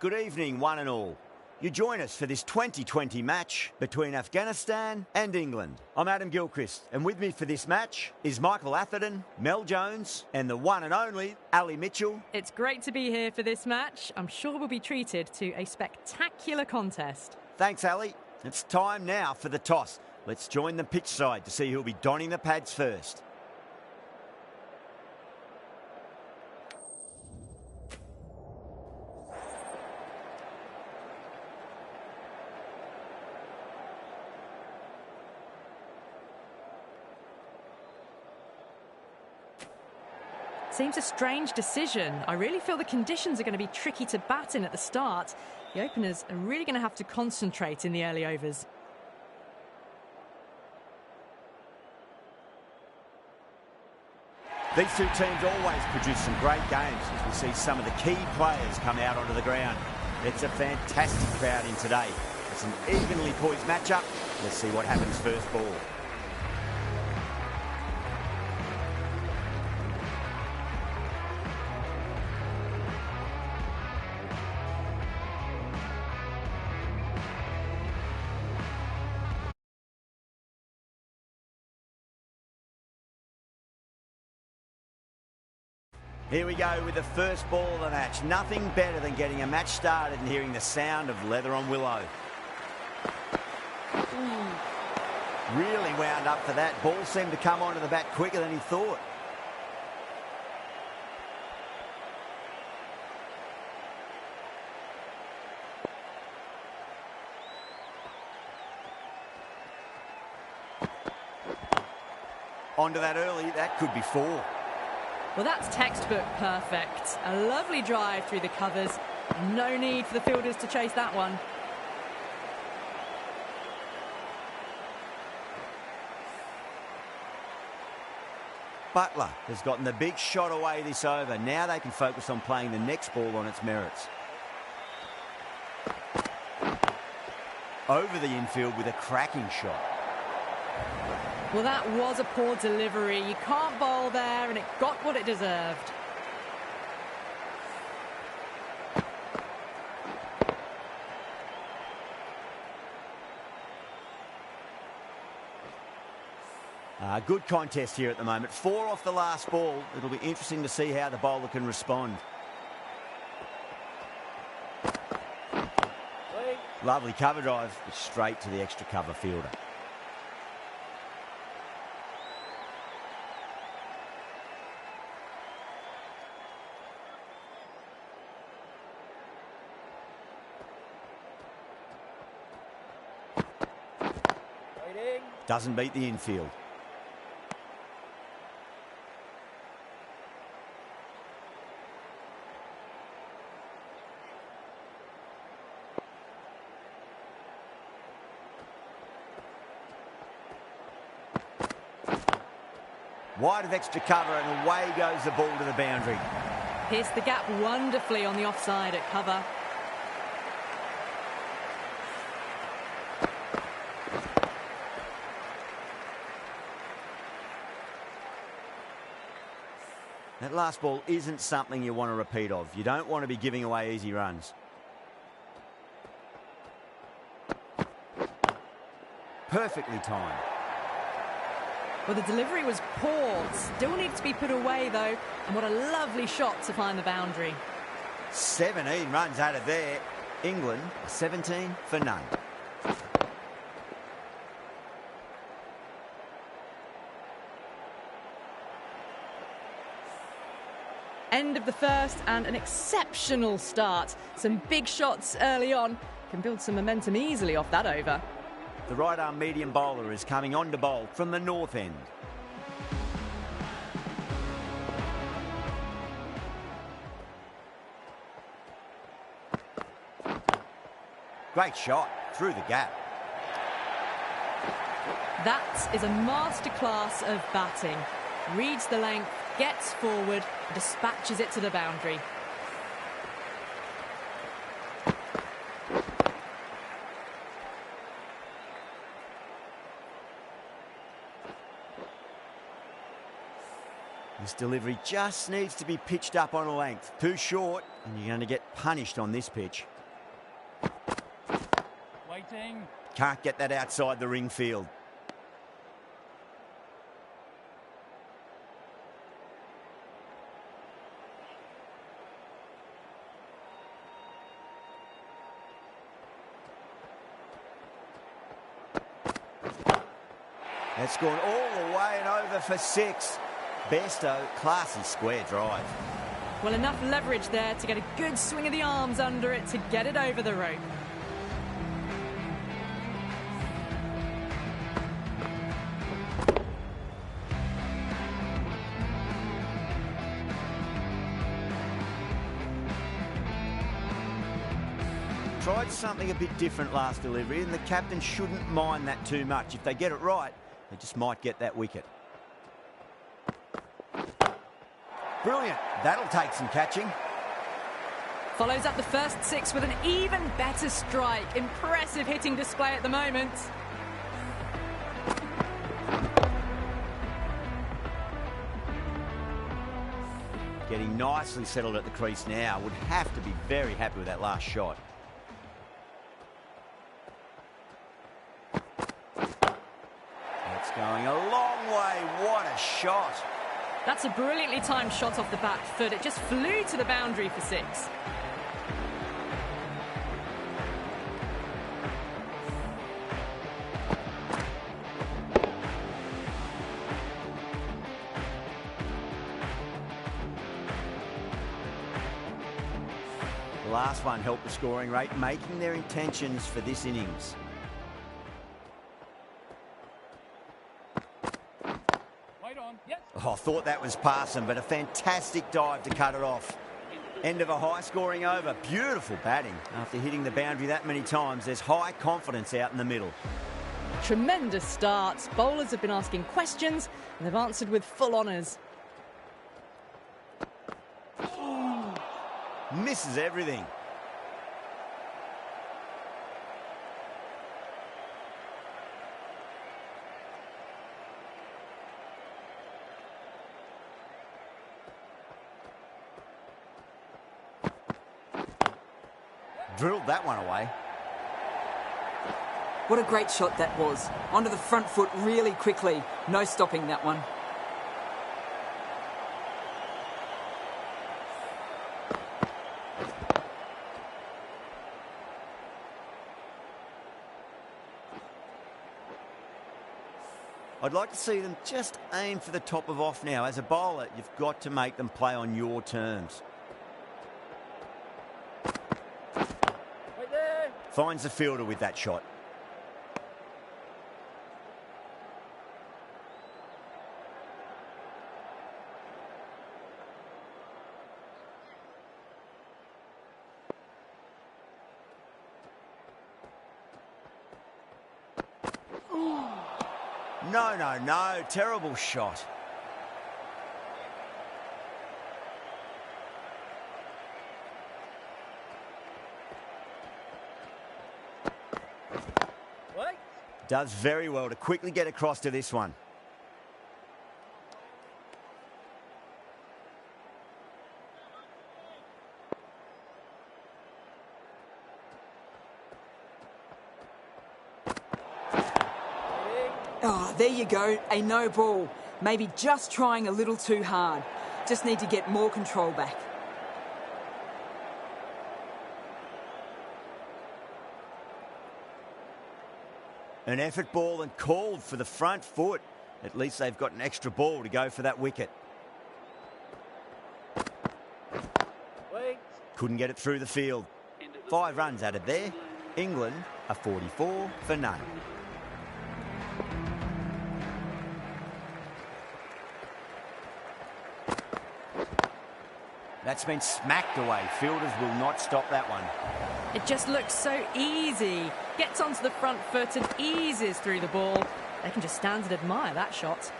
Good evening, one and all. You join us for this 2020 match between Afghanistan and England. I'm Adam Gilchrist, and with me for this match is Michael Atherton, Mel Jones, and the one and only Ali Mitchell. It's great to be here for this match. I'm sure we'll be treated to a spectacular contest. Thanks, Ali. It's time now for the toss. Let's join the pitch side to see who'll be donning the pads first. Seems a strange decision. I really feel the conditions are going to be tricky to bat in at the start. The openers are really going to have to concentrate in the early overs. These two teams always produce some great games as we see some of the key players come out onto the ground. It's a fantastic crowd in today. It's an evenly poised matchup. Let's see what happens first ball. Here we go with the first ball of the match. Nothing better than getting a match started and hearing the sound of leather on willow. Really wound up for that. Ball seemed to come onto the bat quicker than he thought. Onto that early, that could be four. Well, that's textbook perfect. A lovely drive through the covers. No need for the fielders to chase that one. Butler has gotten the big shot away this over. Now they can focus on playing the next ball on its merits. Over the infield with a cracking shot. Well, that was a poor delivery. You can't bowl there, and it got what it deserved. Good contest here at the moment. 4 off the last ball. It'll be interesting to see how the bowler can respond. Lovely cover drive, but straight to the extra cover fielder. Doesn't beat the infield. Wide of extra cover, and away goes the ball to the boundary. Pierced the gap wonderfully on the offside at cover. That last ball isn't something you want to repeat of. You don't want to be giving away easy runs. Perfectly timed. Well, the delivery was poor. Still needs to be put away, though. And what a lovely shot to find the boundary. 17 runs out of there. England, 17 for none. End of the first, and an exceptional start. Some big shots early on. Can build some momentum easily off that over. The right-arm medium bowler is coming on to bowl from the north end. Great shot through the gap. That is a masterclass of batting. Reads the length, gets forward, dispatches it to the boundary. This delivery just needs to be pitched up on a length. Too short, and you're going to get punished on this pitch. Batting. Can't get that outside the ring field. That's gone all the way and over for 6. Besto, classy square drive. Well, enough leverage there to get a good swing of the arms under it to get it over the rope. Tried something a bit different last delivery, and the captain shouldn't mind that too much. If they get it right, they just might get that wicket. Brilliant. That'll take some catching. Follows up the first 6 with an even better strike. Impressive hitting display at the moment. Getting nicely settled at the crease now. Would have to be very happy with that last shot. It's going a long way. What a shot. That's a brilliantly timed shot off the back foot. It just flew to the boundary for 6. The last one helped the scoring rate, making their intentions for this innings. Oh, I thought that was passing, but a fantastic dive to cut it off. End of a high-scoring over. Beautiful batting. After hitting the boundary that many times, there's high confidence out in the middle. Tremendous starts. Bowlers have been asking questions, and they've answered with full honours. Misses everything. Drilled that one away. What a great shot that was. Onto the front foot really quickly. No stopping that one. I'd like to see them just aim for the top of off now. As a bowler, you've got to make them play on your terms. Finds the fielder with that shot. No. Terrible shot. Does very well to quickly get across to this one. Oh, there you go. A no ball. Maybe just trying a little too hard. Just need to get more control back. An effort ball and called for the front foot. At least they've got an extra ball to go for that wicket. Couldn't get it through the field. 5 runs added there. England are 44 for none. That's been smacked away. Fielders will not stop that one. It just looks so easy. Gets onto the front foot and eases through the ball. They can just stand and admire that shot.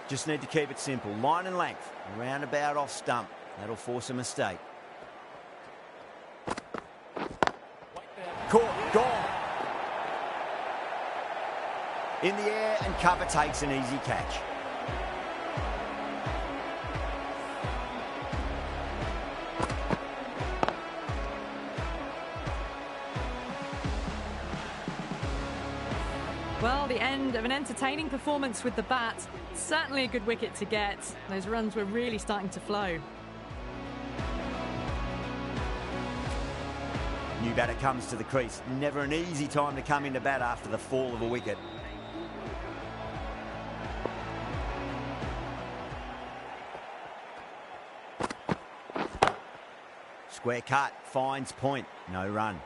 Just need to keep it simple. Line and length. Roundabout off stump. That'll force a mistake. Caught. Gone. In the air and cover takes an easy catch. Well, the end of an entertaining performance with the bat. Certainly a good wicket to get. Those runs were really starting to flow. New batter comes to the crease. Never an easy time to come into bat after the fall of a wicket. Square cut, finds point, no run.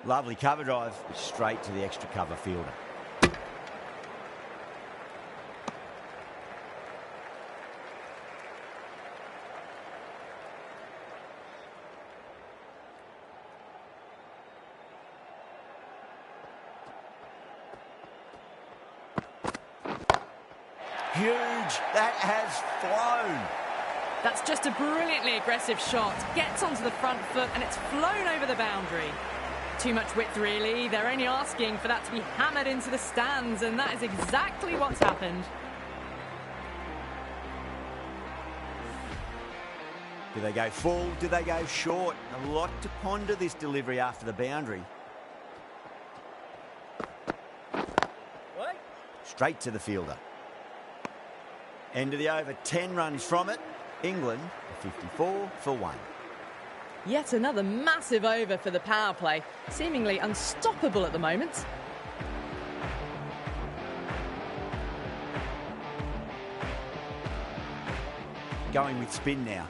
Lovely cover drive, straight to the extra cover fielder. Huge, that has flown. That's just a brilliantly aggressive shot. Gets onto the front foot and it's flown over the boundary. Too much width, really. They're only asking for that to be hammered into the stands, and that is exactly what's happened. Do they go full? Do they go short? A lot to ponder this delivery after the boundary. What? Straight to the fielder. End of the over, 10 runs from it. England, 54 for 1. Yet another massive over for the power play. Seemingly unstoppable at the moment. Going with spin now.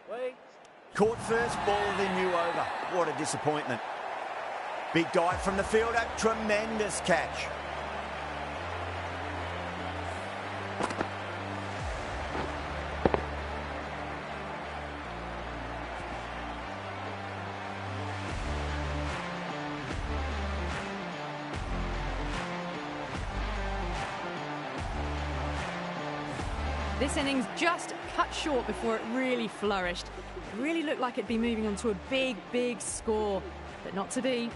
Wait. Caught first ball of the new over. What a disappointment. Big dive from the fielder, tremendous catch. This innings just cut short before it really flourished. It really looked like it'd be moving on to a big, big score, but not to be.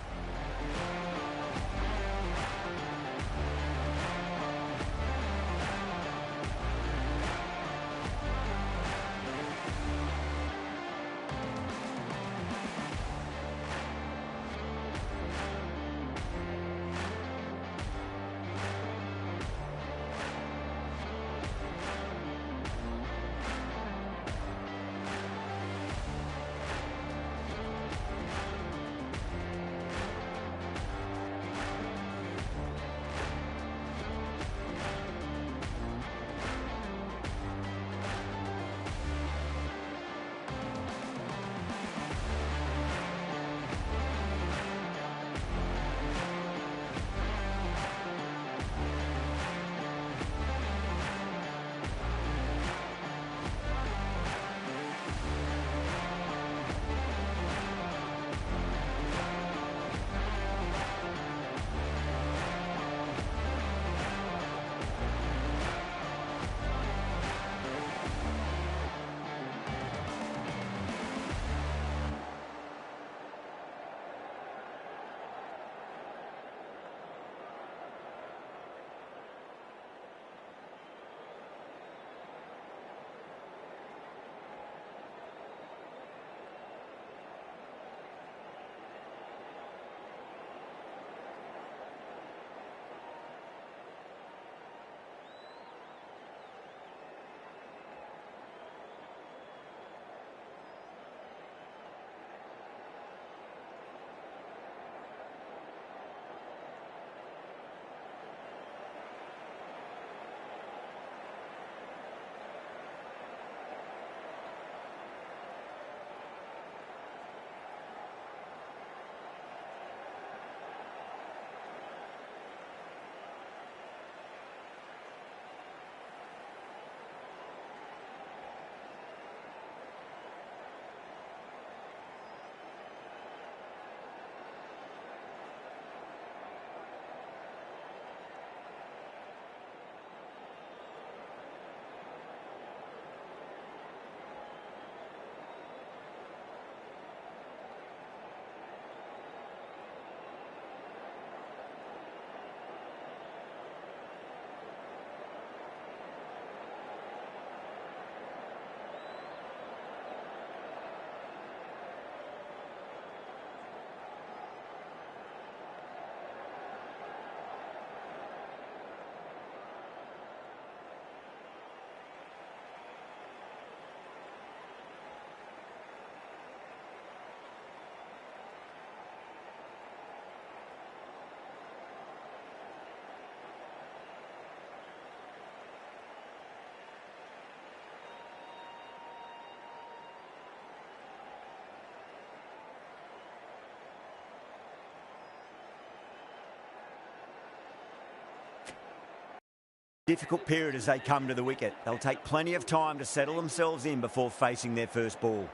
Difficult period as they come to the wicket. They'll take plenty of time to settle themselves in before facing their first ball.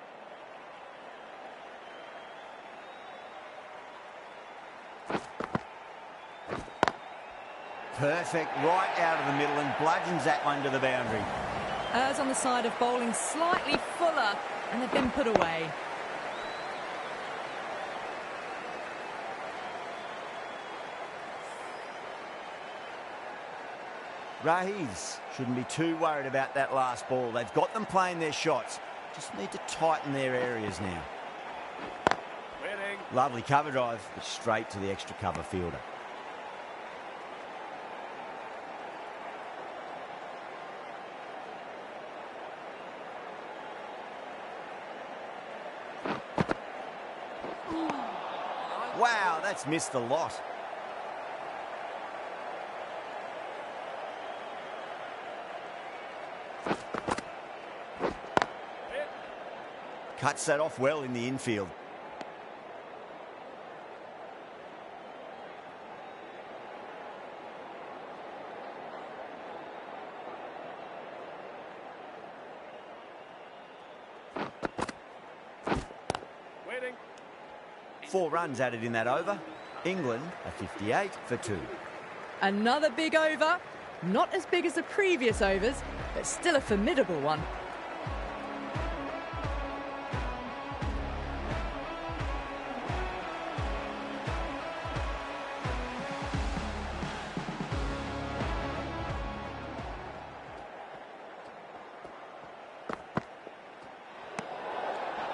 Perfect, right out of the middle and bludgeons that one to the boundary. Errs on the side of bowling slightly fuller, and they've been put away. Rahees shouldn't be too worried about that last ball. They've got them playing their shots. Just need to tighten their areas now. Winning. Lovely cover drive, but straight to the extra cover fielder. Wow, that's missed a lot. Cuts that off well in the infield. Waiting. 4 runs added in that over. England are 58 for 2. Another big over. Not as big as the previous overs, but still a formidable one.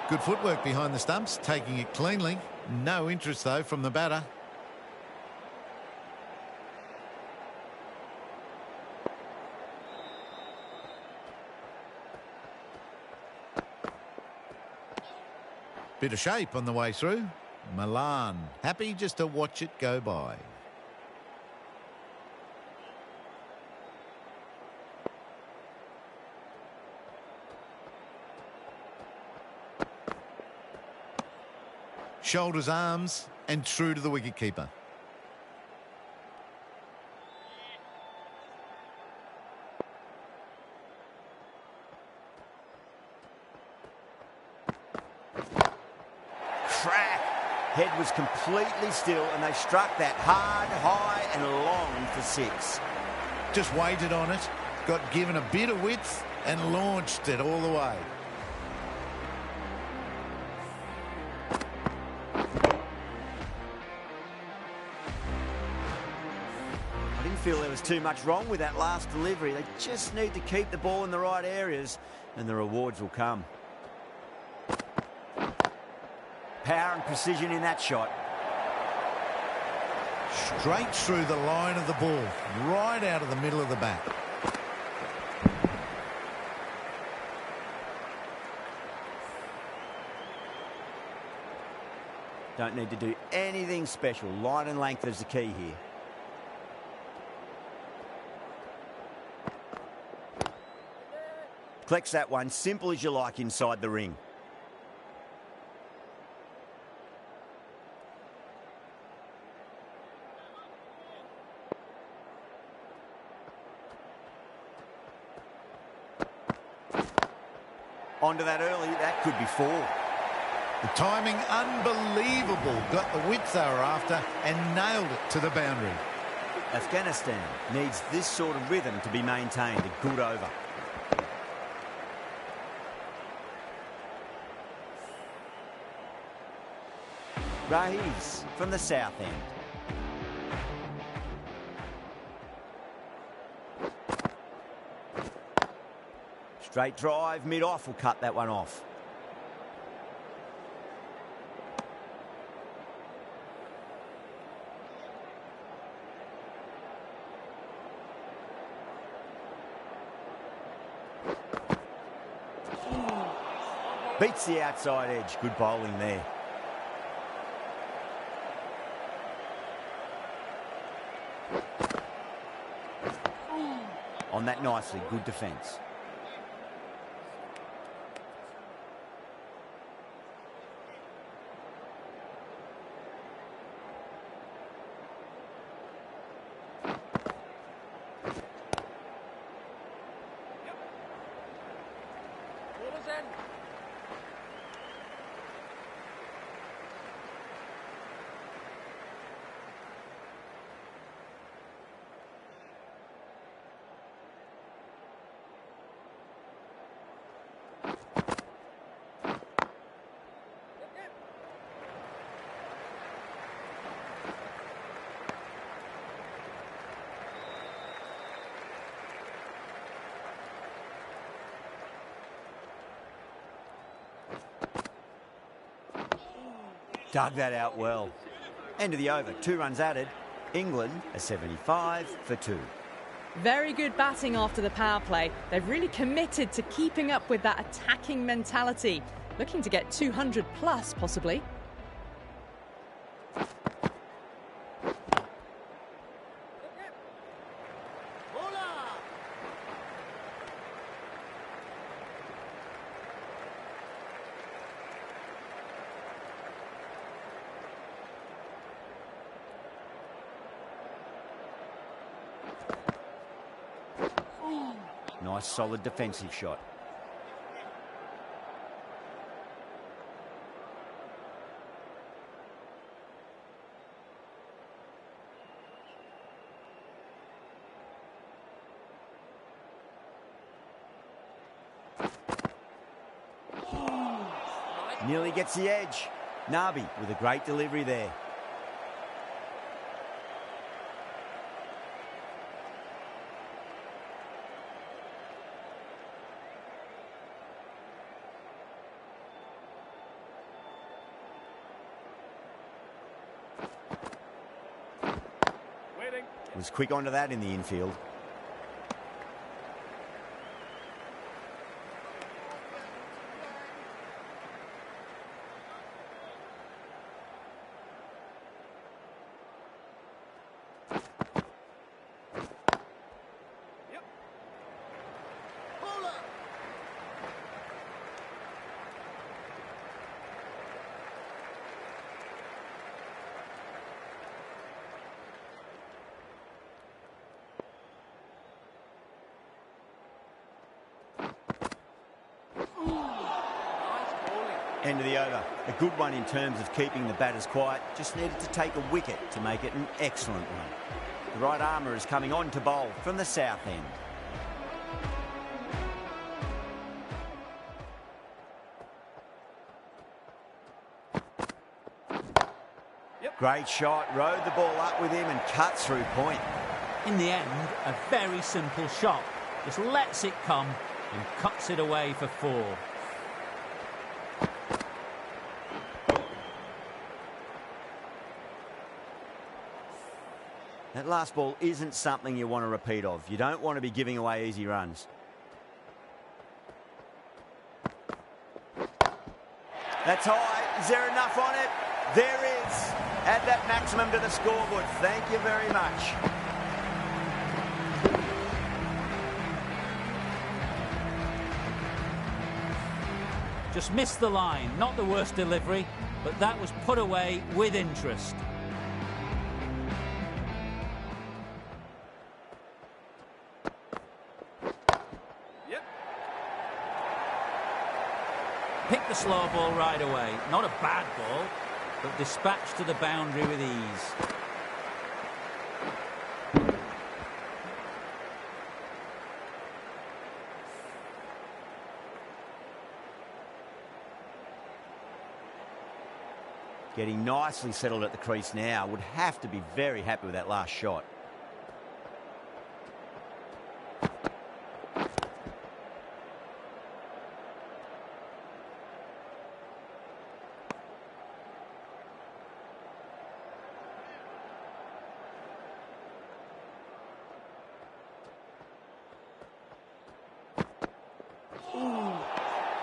Good footwork behind the stumps, taking it cleanly. No interest, though, from the batter. Bit of shape on the way through. Milan, happy just to watch it go by. Shoulders, arms, and true to the wicketkeeper. Crack! Head was completely still and they struck that hard, high and long for 6. Just waited on it, got given a bit of width and launched it all the way. I didn't feel there was too much wrong with that last delivery. They just need to keep the ball in the right areas and the rewards will come. Power and precision in that shot. Straight through the line of the ball, right out of the middle of the bat. Don't need to do anything special. Line and length is the key here. Collects that one, simple as you like inside the ring. Onto that early, that could be 4. The timing unbelievable. Got the width they were after and nailed it to the boundary. Afghanistan needs this sort of rhythm to be maintained. A good over. Rahees from the south end. Straight drive, mid-off will cut that one off. Beats the outside edge. Good bowling there. On that nicely, good defence. Dug that out well. End of the over, 2 runs added. England are 75 for 2. Very good batting after the power play. They've really committed to keeping up with that attacking mentality. Looking to get 200 plus, possibly. Nice solid defensive shot. Nearly gets the edge. Nabi with a great delivery there. Was quick onto that in the infield. End of the over. A good one in terms of keeping the batters quiet. Just needed to take a wicket to make it an excellent one. The right armour is coming on to bowl from the south end. Great shot. Rode the ball up with him and cut through point. In the end, a very simple shot. Just lets it come and cuts it away for 4. That last ball isn't something you want to repeat of. You don't want to be giving away easy runs. That's high. Is there enough on it? There is. Add that maximum to the scoreboard. Thank you very much. Just missed the line. Not the worst delivery, but that was put away with interest. Picked the slow ball right away. Not a bad ball, but dispatched to the boundary with ease. Getting nicely settled at the crease now. Would have to be very happy with that last shot.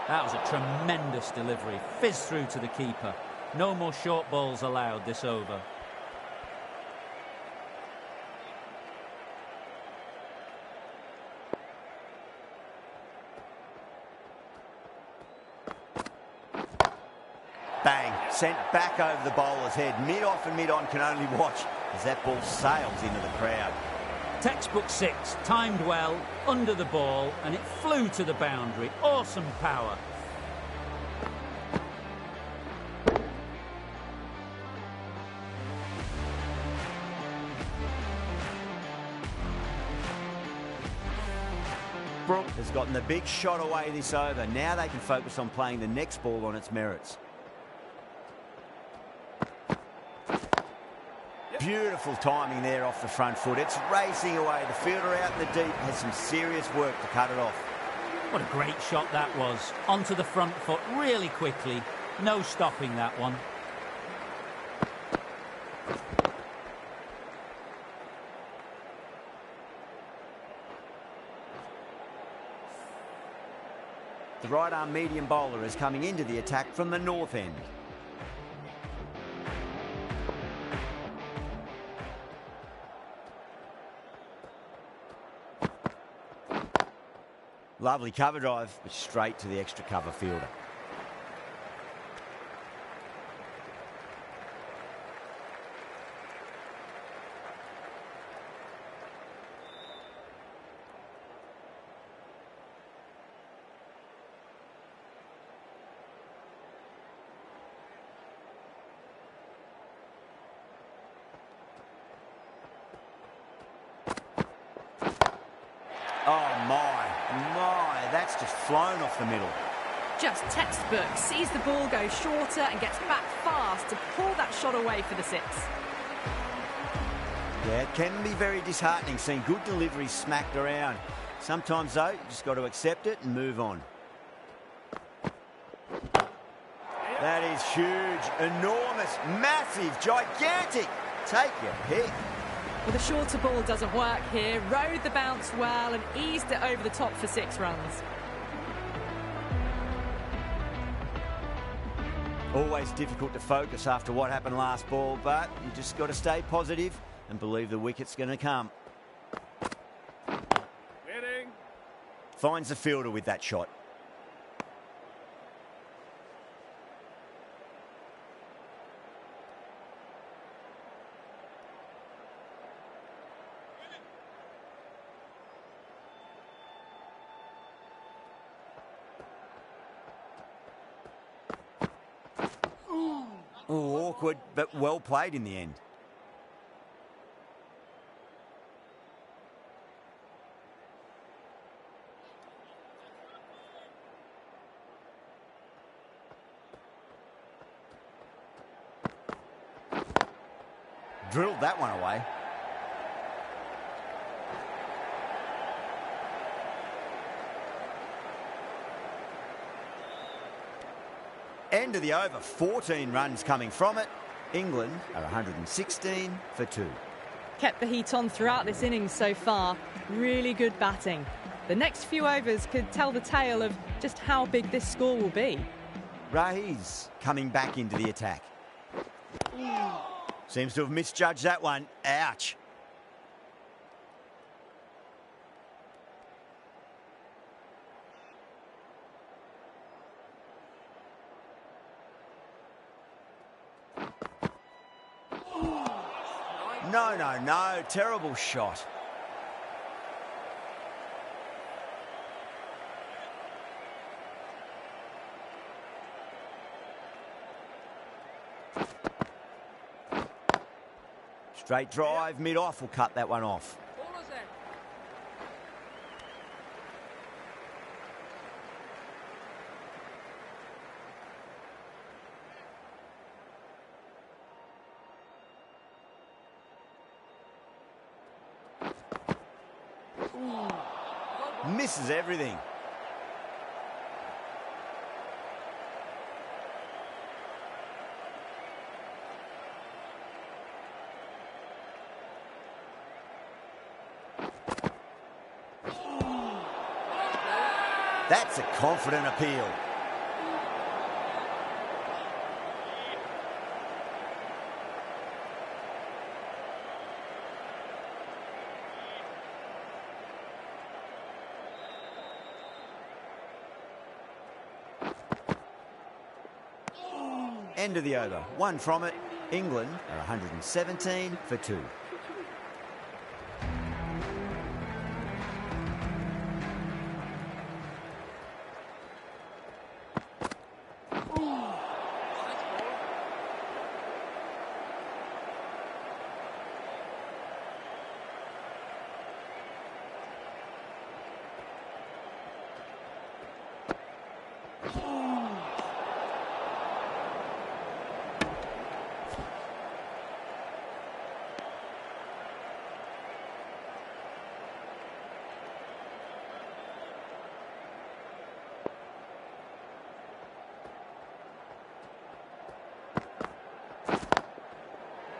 That was a tremendous delivery. Fizzed through to the keeper. No more short balls allowed this over. Bang. Sent back over the bowler's head. Mid-off and mid-on can only watch as that ball sails into the crowd. Textbook 6, timed well, under the ball, and it flew to the boundary. Awesome power. Brook has gotten the big shot away this over. Now they can focus on playing the next ball on its merits. Beautiful timing there off the front foot. It's racing away. The fielder out in the deep has some serious work to cut it off. What a great shot that was. Onto the front foot really quickly. No stopping that one. The right-arm medium bowler is coming into the attack from the north end. Lovely cover drive, but straight to the extra cover fielder. Oh my, that's just flown off the middle. Just textbook. Sees the ball go shorter and gets back fast to pull that shot away for the six. Yeah, it can be very disheartening seeing good deliveries smacked around. Sometimes, though, you just got to accept it and move on. That is huge, enormous, massive, gigantic. Take your pick. Well, the shorter ball doesn't work here. Rode the bounce well and eased it over the top for 6 runs. Always difficult to focus after what happened last ball, but you just got to stay positive and believe the wicket's going to come. Waiting. Finds the fielder with that shot. Oh, awkward, but well played in the end. Drilled that one away. End of the over, 14 runs coming from it. England are 116 for 2. Kept the heat on throughout this innings so far. Really good batting. The next few overs could tell the tale of just how big this score will be. Rahees coming back into the attack. Seems to have misjudged that one. Ouch. No. Terrible shot. Straight drive, mid-off will cut that one off. Misses everything. That's a confident appeal. End of the over. 1 from it. England are 117 for 2.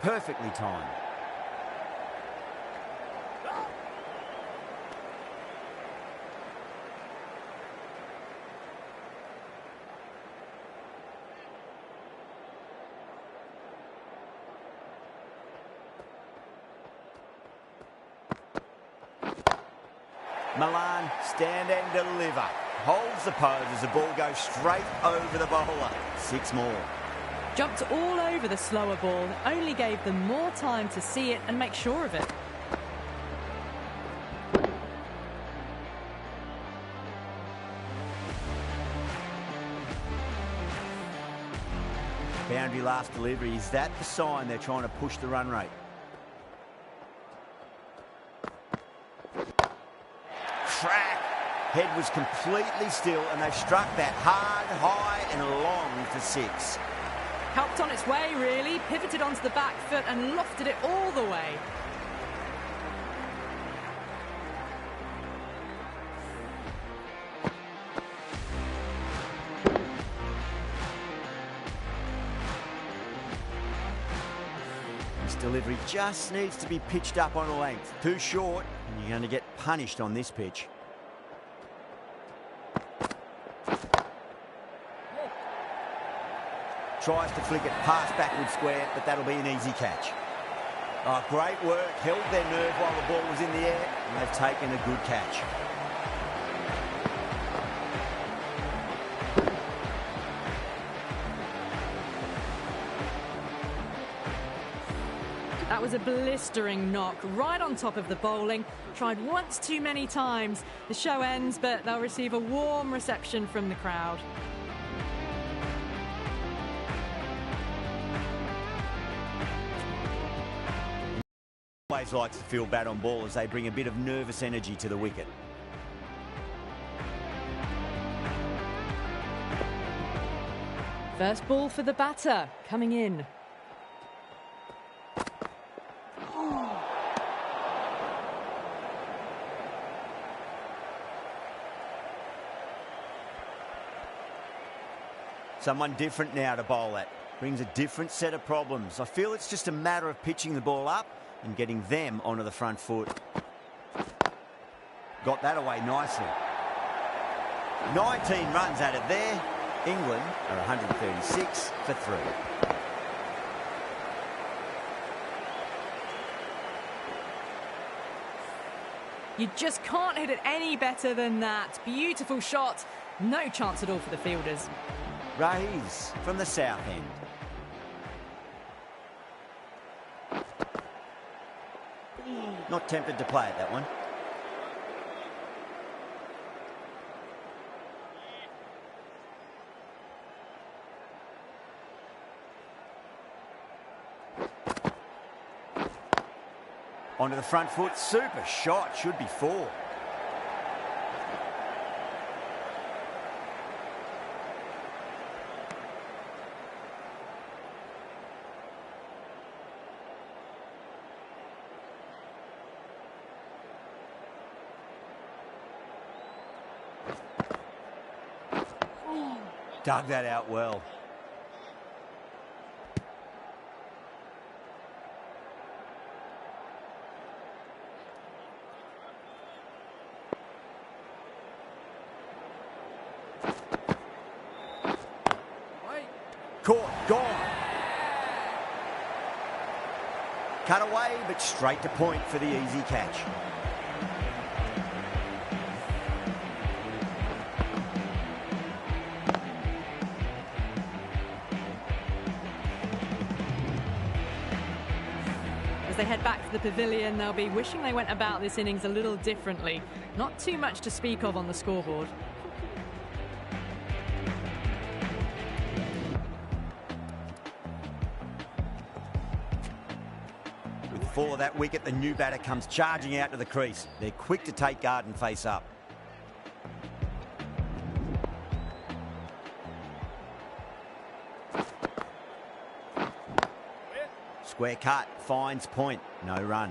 Perfectly timed. Milan, stand and deliver. Holds the pose as the ball goes straight over the bowler. 6 more. Jumped all over the slower ball, only gave them more time to see it and make sure of it. Boundary last delivery. Is that the sign they're trying to push the run rate? Crack! Head was completely still and they struck that hard, high and long for 6. Helped on its way, really. Pivoted onto the back foot and lofted it all the way. This delivery just needs to be pitched up on a length. Too short, and you're going to get punished on this pitch. Tries to flick it past backward square, but that'll be an easy catch. Oh, great work. Held their nerve while the ball was in the air, and they've taken a good catch. That was a blistering knock right on top of the bowling. Tried once too many times. The show ends, but they'll receive a warm reception from the crowd. Always likes to feel bad on ball as they bring a bit of nervous energy to the wicket. First ball for the batter, coming in. Someone different now to bowl at. Brings a different set of problems. I feel it's just a matter of pitching the ball up and getting them onto the front foot. Got that away nicely. 19 runs out of there. England are 136 for 3. You just can't hit it any better than that. Beautiful shot. No chance at all for the fielders. Rahees from the south end. Not tempted to play at that one. Onto the front foot. Super shot. Should be 4. Dug that out well. Caught, gone. Cut away, but straight to point for the easy catch. As they head back to the pavilion, they'll be wishing they went about this innings a little differently. Not too much to speak of on the scoreboard. With the fall of that wicket, the new batter comes charging out to the crease. They're quick to take guard and face up. Square cut, finds point, no run.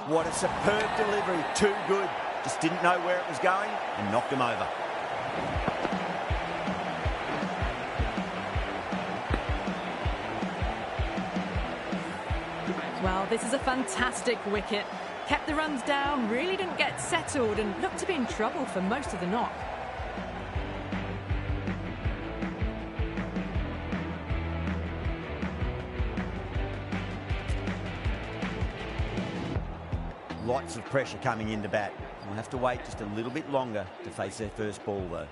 What a superb delivery, too good. Just didn't know where it was going and knocked him over. Well, This is a fantastic wicket. Kept the runs down, really didn't get settled and looked to be in trouble for most of the knock. Lots of pressure coming into bat. We'll have to wait just a little bit longer to face their first ball, though.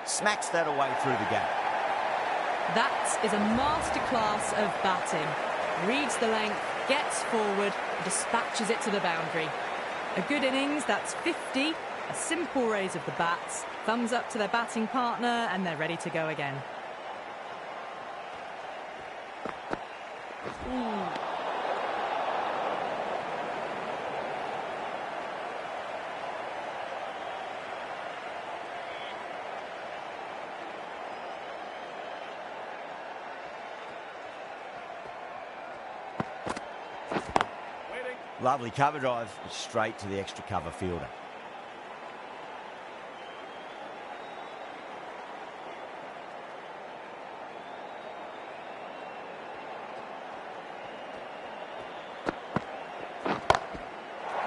Smacks that away through the gap. That is a masterclass of batting. Reads the length, gets forward, dispatches it to the boundary. A good innings, that's 50. A simple raise of the bats, thumbs up to their batting partner, and they're ready to go again. Lovely cover drive, straight to the extra cover fielder.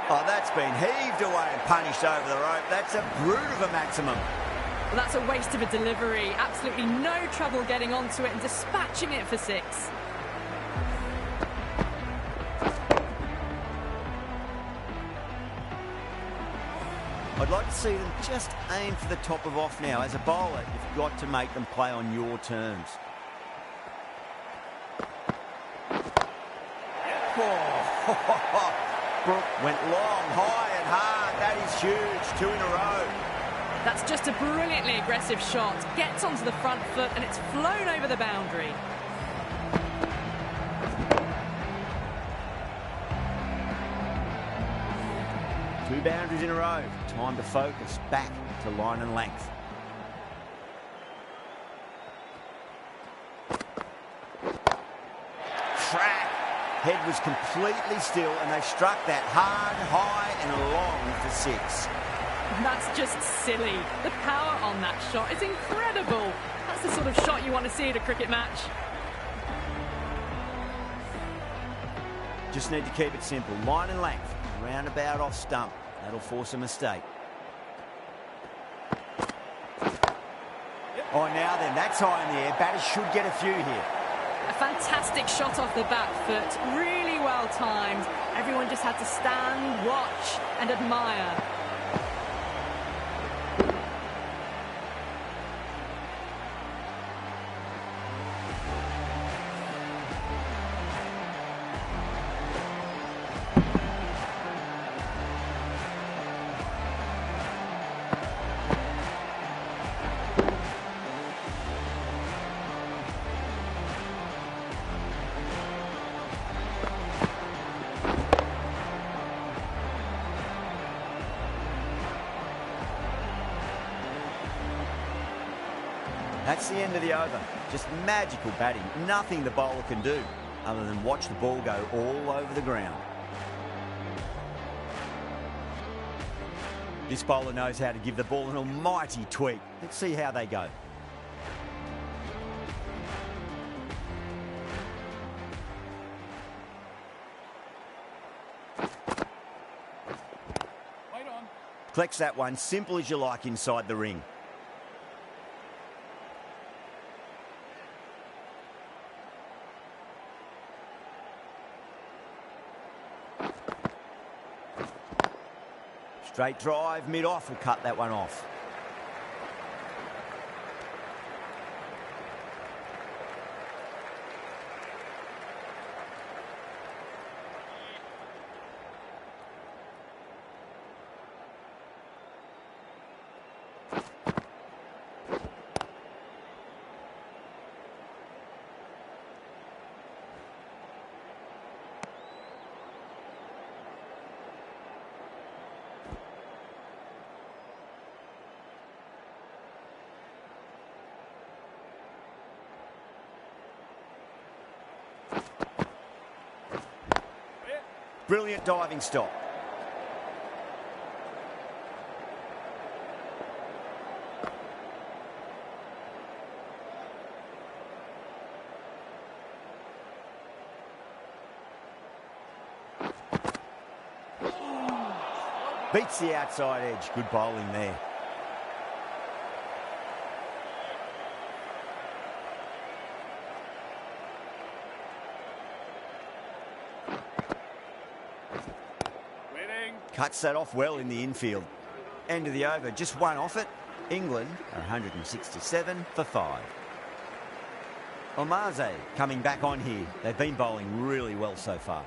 Oh, that's been heaved away and punished over the rope. That's a brute of a maximum. Well, that's a waste of a delivery. Absolutely no trouble getting onto it and dispatching it for 6. I'd like to see them just aim for the top of off now. As a bowler, you've got to make them play on your terms. Oh, Brooke went long, high and hard. That is huge. 2 in a row. That's just a brilliantly aggressive shot. Gets onto the front foot and it's flown over the boundary. Two boundaries in a row. Time to focus back to line and length. Crack. Head was completely still and they struck that hard, high and long for 6. That's just silly. The power on that shot is incredible. That's the sort of shot you want to see at a cricket match. Just need to keep it simple. Line and length. Roundabout off stump. That'll force a mistake. Oh, now then, that's high in the air. Batters should get a few here. A fantastic shot off the back foot. Really well timed. Everyone just had to stand, watch and admire. That's the end of the over. Just magical batting. Nothing the bowler can do other than watch the ball go all over the ground. This bowler knows how to give the ball an almighty tweak. Let's see how they go. Right on. Collects that one, simple as you like inside the ring. Straight drive, mid-off will cut that one off. Brilliant diving stop. Beats the outside edge. Good bowling there. Waiting. Cuts that off well in the infield. End of the over. Just one off it. England are 167 for 5. Omarze coming back on here. They've been bowling really well so far.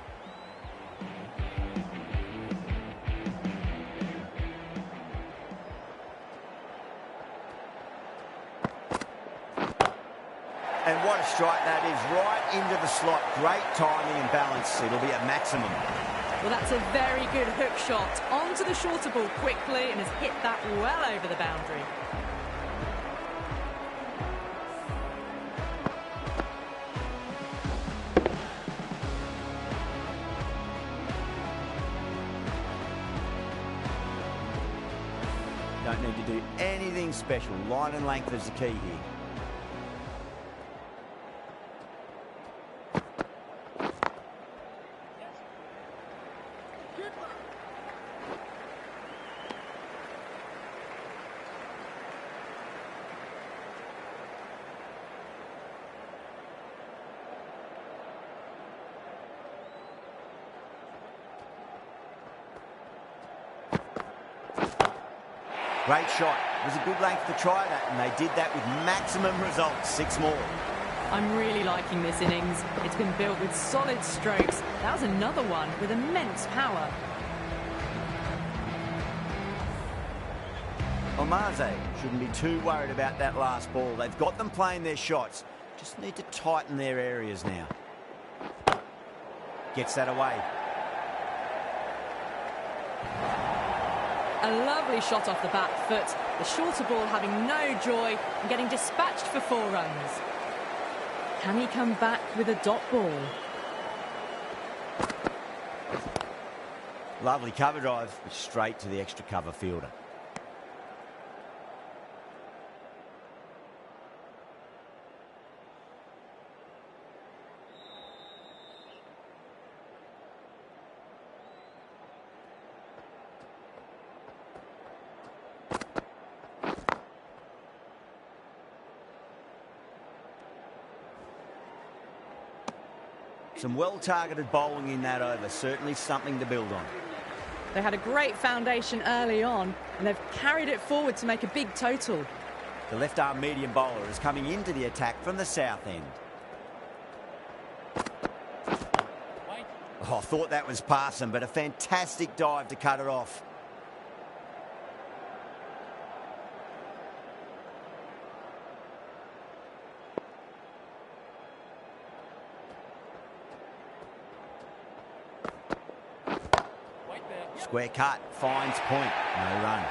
And what a strike that is, right into the slot. Great timing and balance. It'll be at maximum. Well, that's a very good hook shot. Onto the shorter ball quickly and has hit that well over the boundary. Don't need to do anything special. Line and length is the key here. Great shot. It was a good length to try that, and they did that with maximum results. 6 more. I'm really liking this innings. It's been built with solid strokes. That was another one with immense power. Omarze shouldn't be too worried about that last ball. They've got them playing their shots. Just need to tighten their areas now. Gets that away. A lovely shot off the back foot. The shorter ball having no joy and getting dispatched for 4 runs. Can he come back with a dot ball? Lovely cover drive, but straight to the extra cover fielder. Some well-targeted bowling in that over. Certainly something to build on. They had a great foundation early on, and they've carried it forward to make a big total. The left-arm medium bowler is coming into the attack from the south end. Oh, I thought that was past him, but a fantastic dive to cut it off. Square cut, finds point, no run.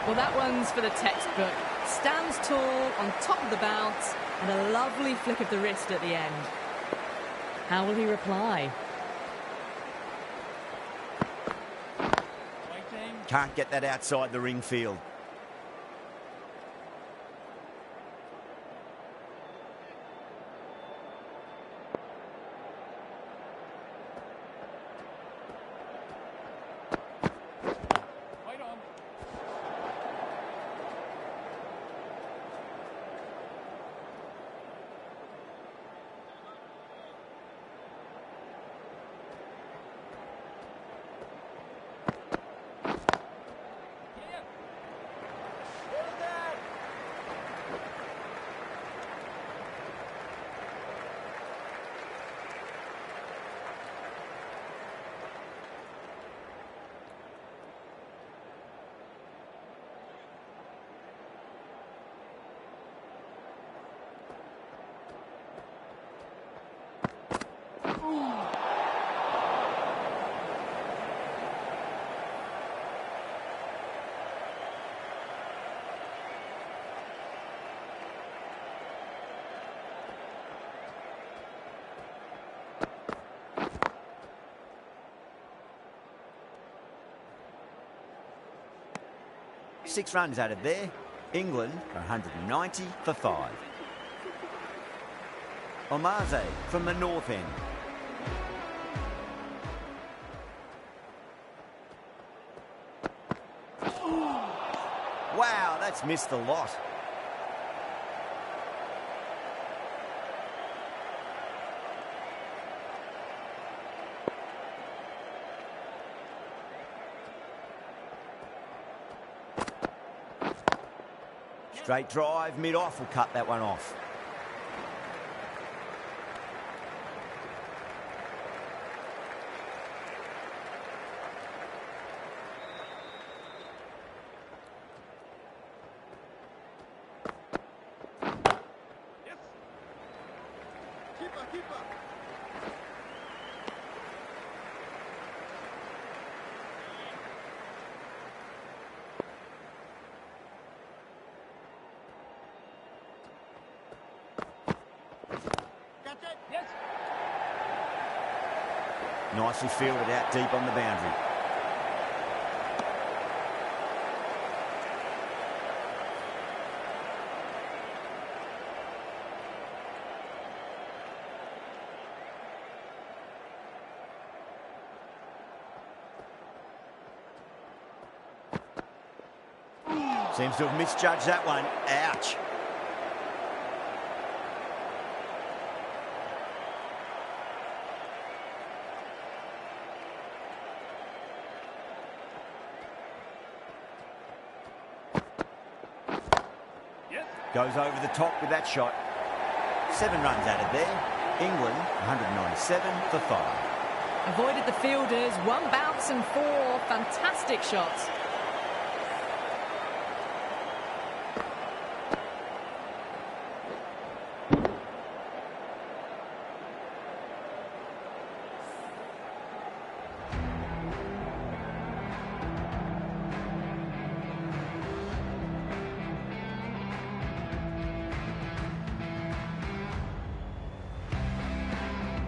Well, that one's for the textbook. Stands tall on top of the bounce and a lovely flick of the wrist at the end. How will he reply? Can't get that outside the ring field. Six runs added there. England are 190 for 5. Omarze from the north end. that's missed the lot. Straight drive, mid-off will cut that one off. Nicely fielded out deep on the boundary. Seems to have misjudged that one. Ouch. Goes over the top with that shot. 7 runs added there. England, 197 for 5. Avoided the fielders, 1 bounce and 4 fantastic shots.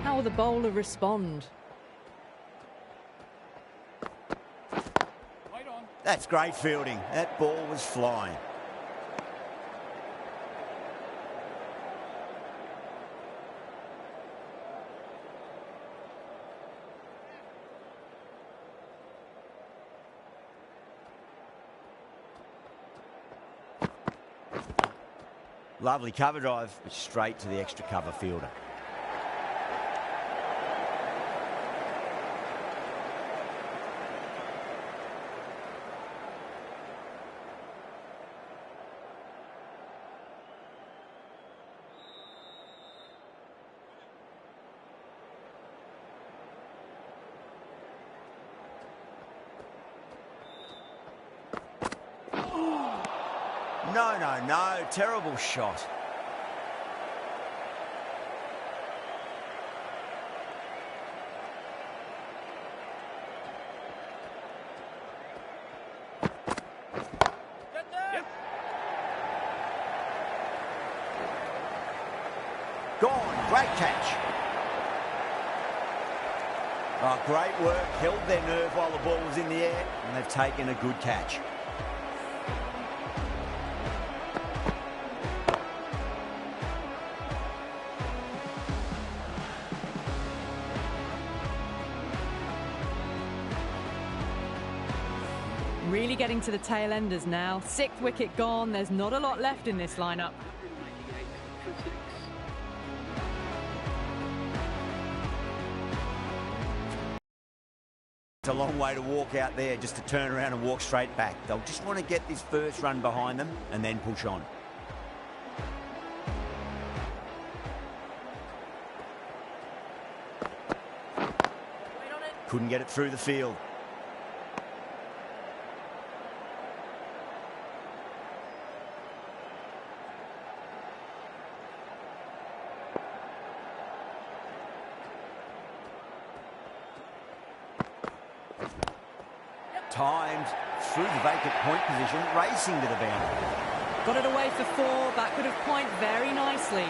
How will the bowler respond? That's great fielding. That ball was flying. Lovely cover drive, straight to the extra cover fielder. No, terrible shot. Gone, great catch. Oh, great work, held their nerve while the ball was in the air, and they've taken a good catch. Really getting to the tail enders now. 6th wicket gone. There's not a lot left in this lineup. It's a long way to walk out there just to turn around and walk straight back. They'll just want to get this first run behind them and then push on. Couldn't get it through the field. Timed through the vacant point position, racing to the boundary. Got it away for 4. That could have point very nicely.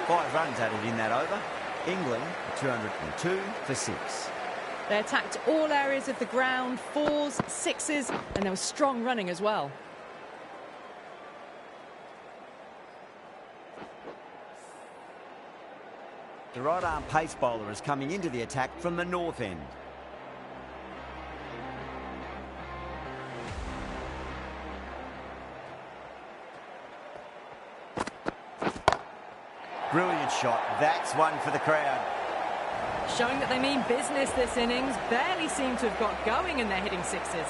5 runs added in that over. England 202 for 6. They attacked all areas of the ground, 4s, 6s, and there was strong running as well. The right-arm pace bowler is coming into the attack from the north end. Brilliant shot. That's one for the crowd. Showing that they mean business this innings. Barely seem to have got going and they're hitting sixes.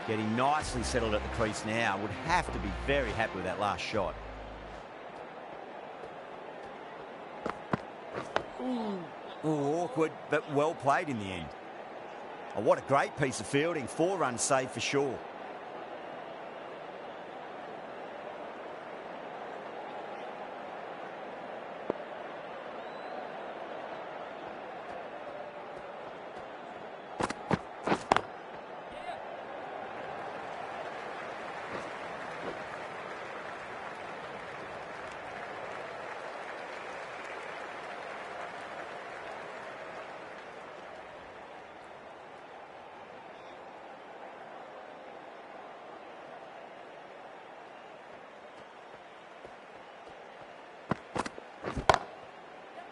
Getting nicely settled at the crease now. Would have to be very happy with that last shot. Ooh, awkward, but well played in the end. Oh, what a great piece of fielding. 4 runs saved for sure.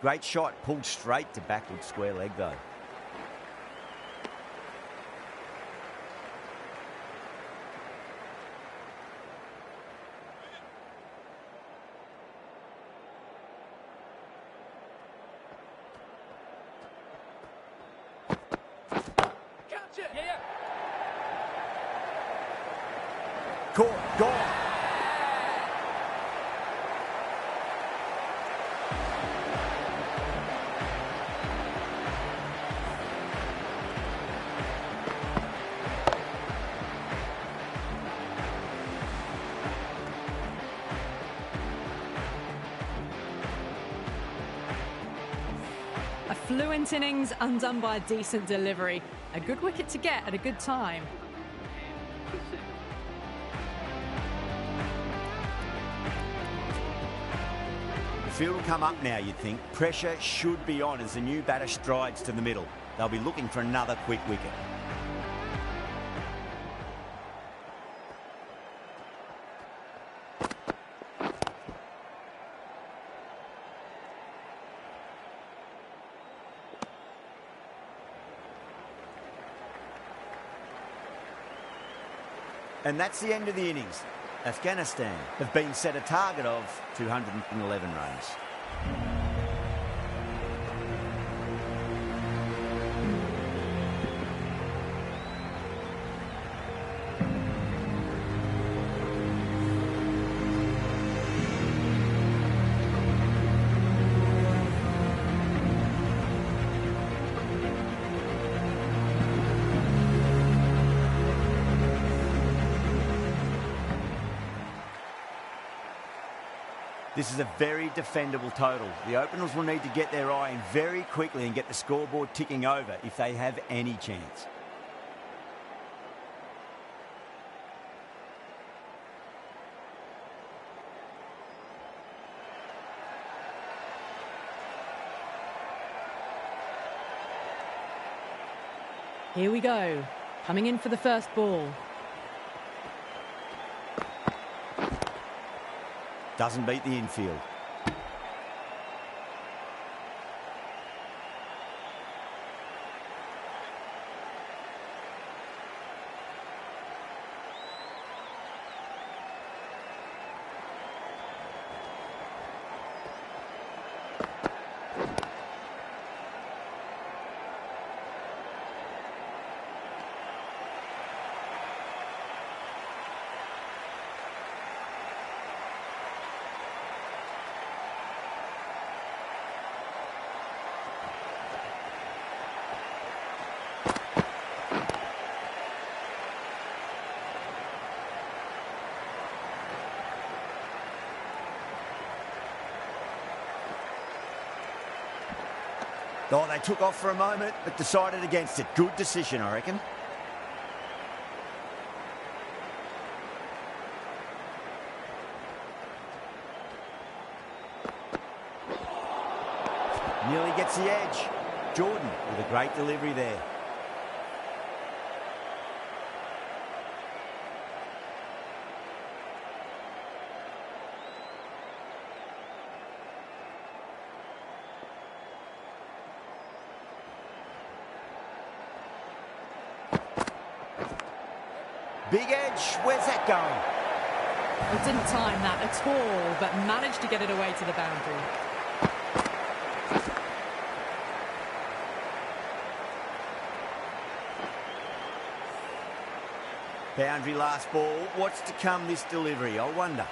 Great shot, pulled straight to backward square leg though. Catch it! Yeah. Caught, gone. A fluent innings undone by a decent delivery. A good wicket to get at a good time. The field will come up now, you'd think. Pressure should be on as the new batter strides to the middle. They'll be looking for another quick wicket. And that's the end of the innings. Afghanistan have been set a target of 211 runs. This is a very defendable total. The openers will need to get their eye in very quickly and get the scoreboard ticking over if they have any chance. Here we go. Coming in for the first ball. Doesn't beat the infield. Oh, they took off for a moment, but decided against it. Good decision, I reckon. Nearly gets the edge. Jordan with a great delivery there. Big edge. Where's that going? Well, didn't time that at all, but managed to get it away to the boundary. Boundary last ball. What's to come this delivery? I wonder.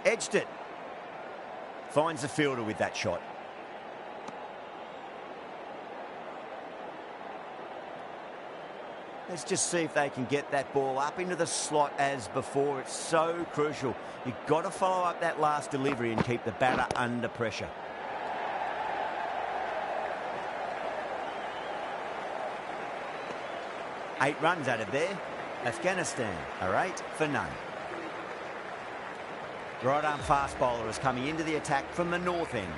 Edged it. Finds the fielder with that shot. Let's just see if they can get that ball up into the slot as before. It's so crucial. You've got to follow up that last delivery and keep the batter under pressure. Eight runs out of there. Afghanistan are 8 for none. Right arm fast bowler is coming into the attack from the north end.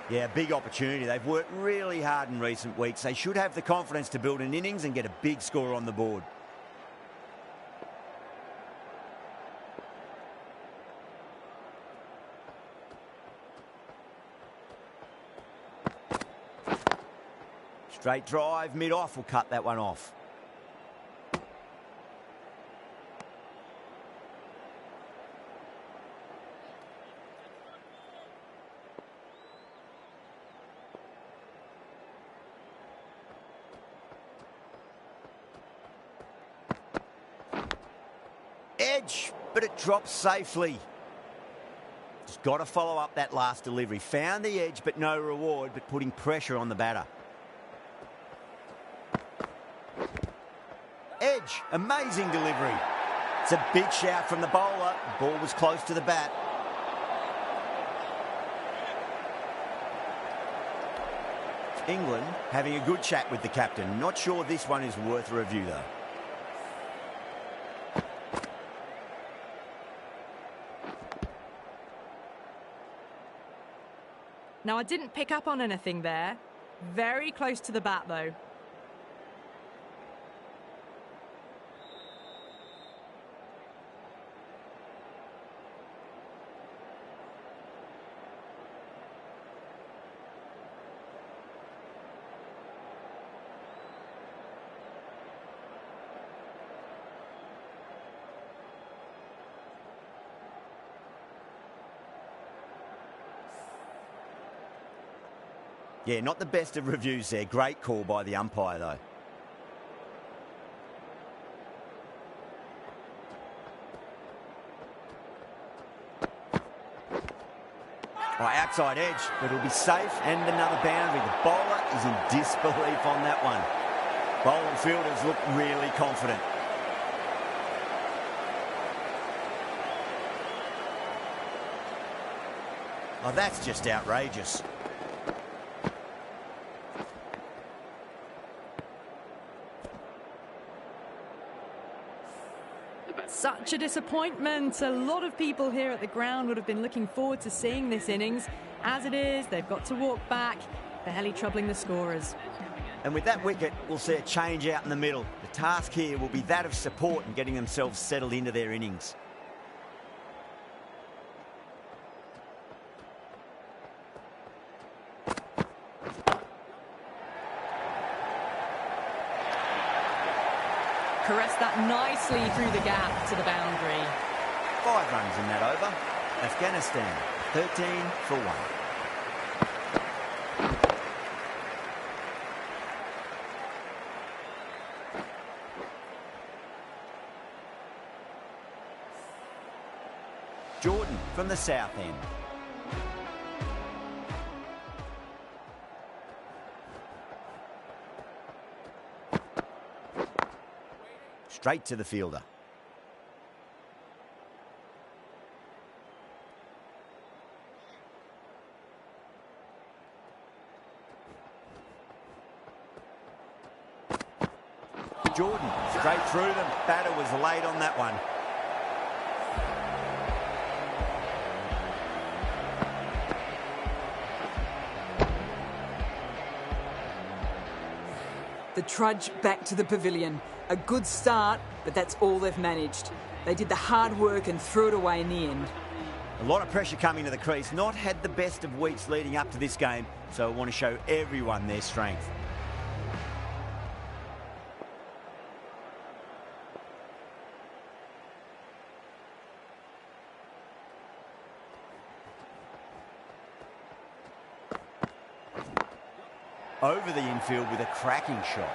Yeah, big opportunity. They've worked really hard in recent weeks. They should have the confidence to build an innings and get a big score on the board. Straight drive, mid-off will cut that one off. Edge, but it drops safely. Just got to follow up that last delivery. Found the edge, but no reward, but putting pressure on the batter. Edge, amazing delivery. It's a big shout from the bowler. The ball was close to the bat. England having a good chat with the captain. Not sure this one is worth a review, though. Now, I didn't pick up on anything there. Very close to the bat, though. Yeah, not the best of reviews there. Great call by the umpire, though. Right, outside edge, but it'll be safe and another boundary. The bowler is in disbelief on that one. Bowling fielders look really confident. Oh, that's just outrageous. Such a disappointment. A lot of people here at the ground would have been looking forward to seeing this innings. As it is, they've got to walk back, barely troubling the scorers. And with that wicket, we'll see a change out in the middle. The task here will be that of support and getting themselves settled into their innings. Caressed that nicely through the gap to the boundary. 5 runs in that over. Afghanistan, 13 for 1. Jordan from the south end. Straight to the fielder. Jordan. Straight through them. Batter was late on that one. The trudge back to the pavilion. A good start, but that's all they've managed. They did the hard work and threw it away in the end. A lot of pressure coming to the crease. Not had the best of weeks leading up to this game, so I want to show everyone their strength. Over the infield with a cracking shot.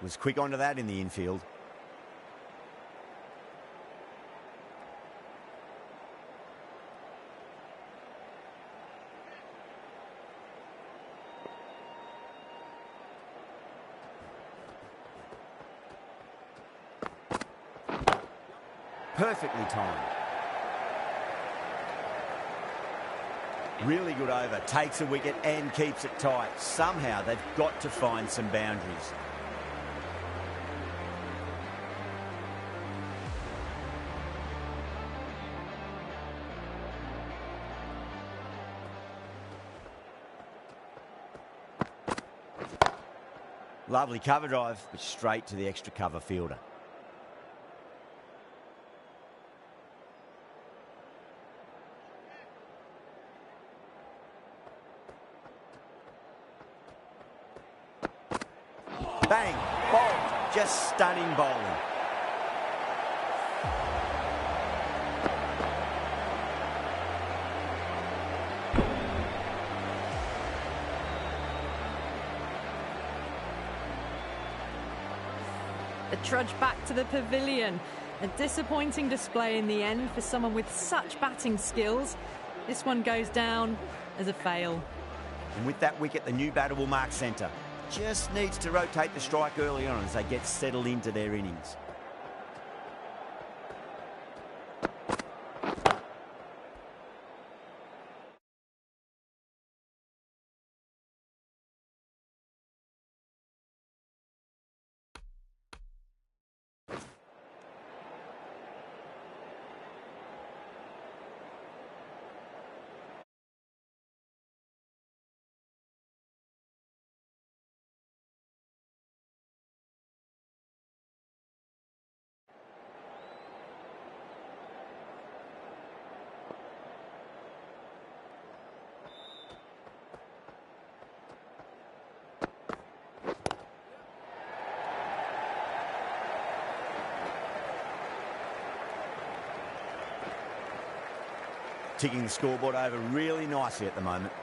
Was quick onto that in the infield. Perfectly timed. Really good over. Takes a wicket and keeps it tight. Somehow they've got to find some boundaries. Lovely cover drive, but straight to the extra cover fielder. Bang! Bowled. Just stunning bowling. The trudge back to the pavilion. A disappointing display in the end for someone with such batting skills. This one goes down as a fail. And with that wicket, the new batter will mark centre. Just needs to rotate the strike early on as they get settled into their innings. Ticking the scoreboard over really nicely at the moment.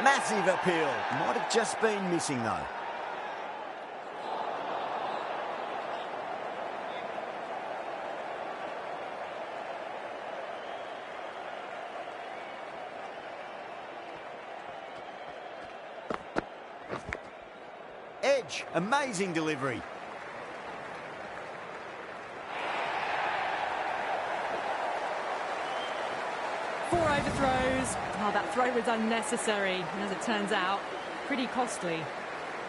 Massive appeal. Might have just been missing though. Edge, amazing delivery. Four overthrows. Oh, that throw was unnecessary, and as it turns out, pretty costly.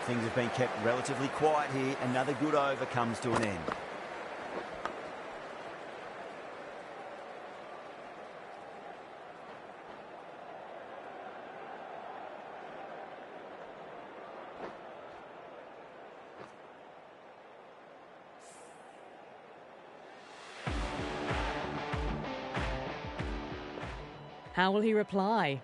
Things have been kept relatively quiet here. Another good over comes to an end. How will he reply?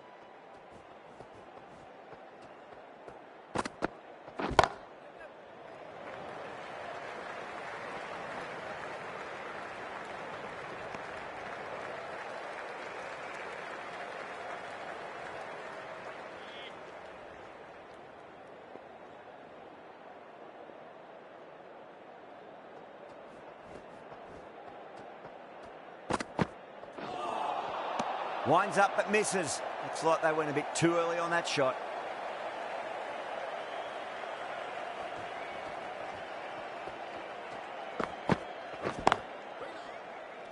Winds up but misses. Looks like they went a bit too early on that shot.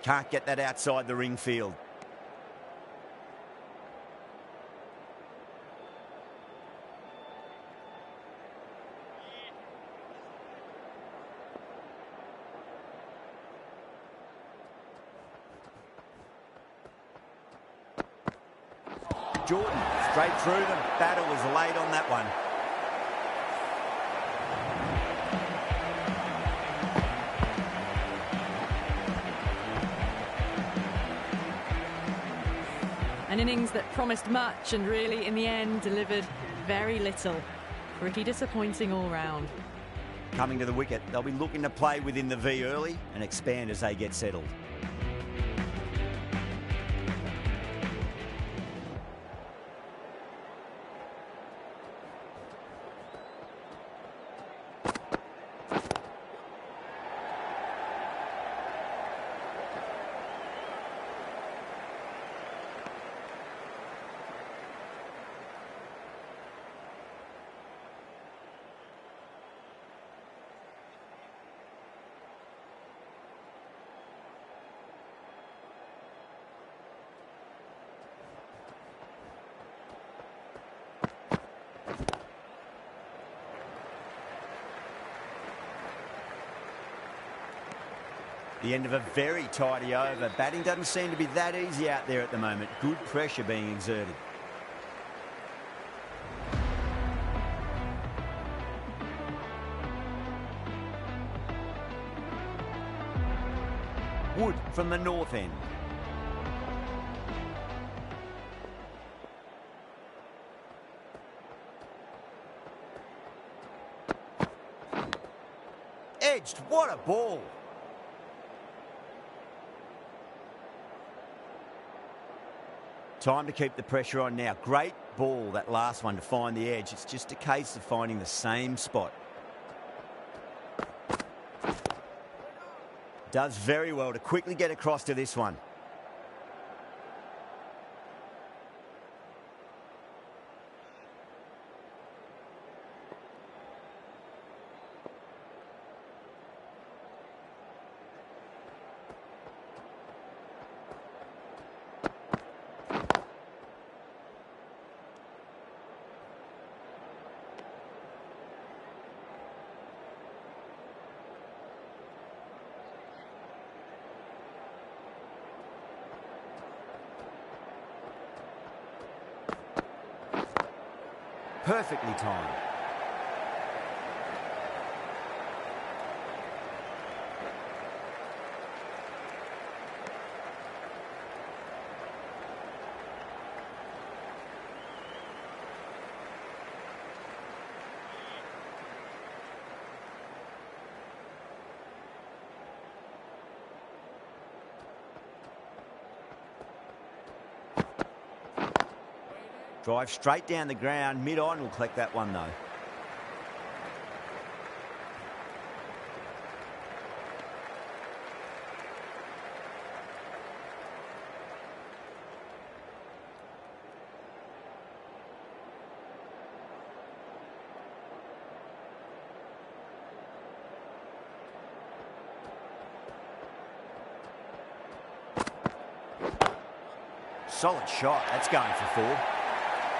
Can't get that outside the ring field. Jordan, straight through them. Battle was late on that one. An innings that promised much and really, in the end, delivered very little. Pretty disappointing all round. Coming to the wicket, they'll be looking to play within the V early and expand as they get settled. The end of a very tidy over. Batting doesn't seem to be that easy out there at the moment. Good pressure being exerted. Wood from the north end. Edged. What a ball. Time to keep the pressure on now. Great ball, that last one, to find the edge. It's just a case of finding the same spot. Does very well to quickly get across to this one. Perfectly timed. Drive straight down the ground. Mid-on will collect that one, though. Solid shot. That's going for 4.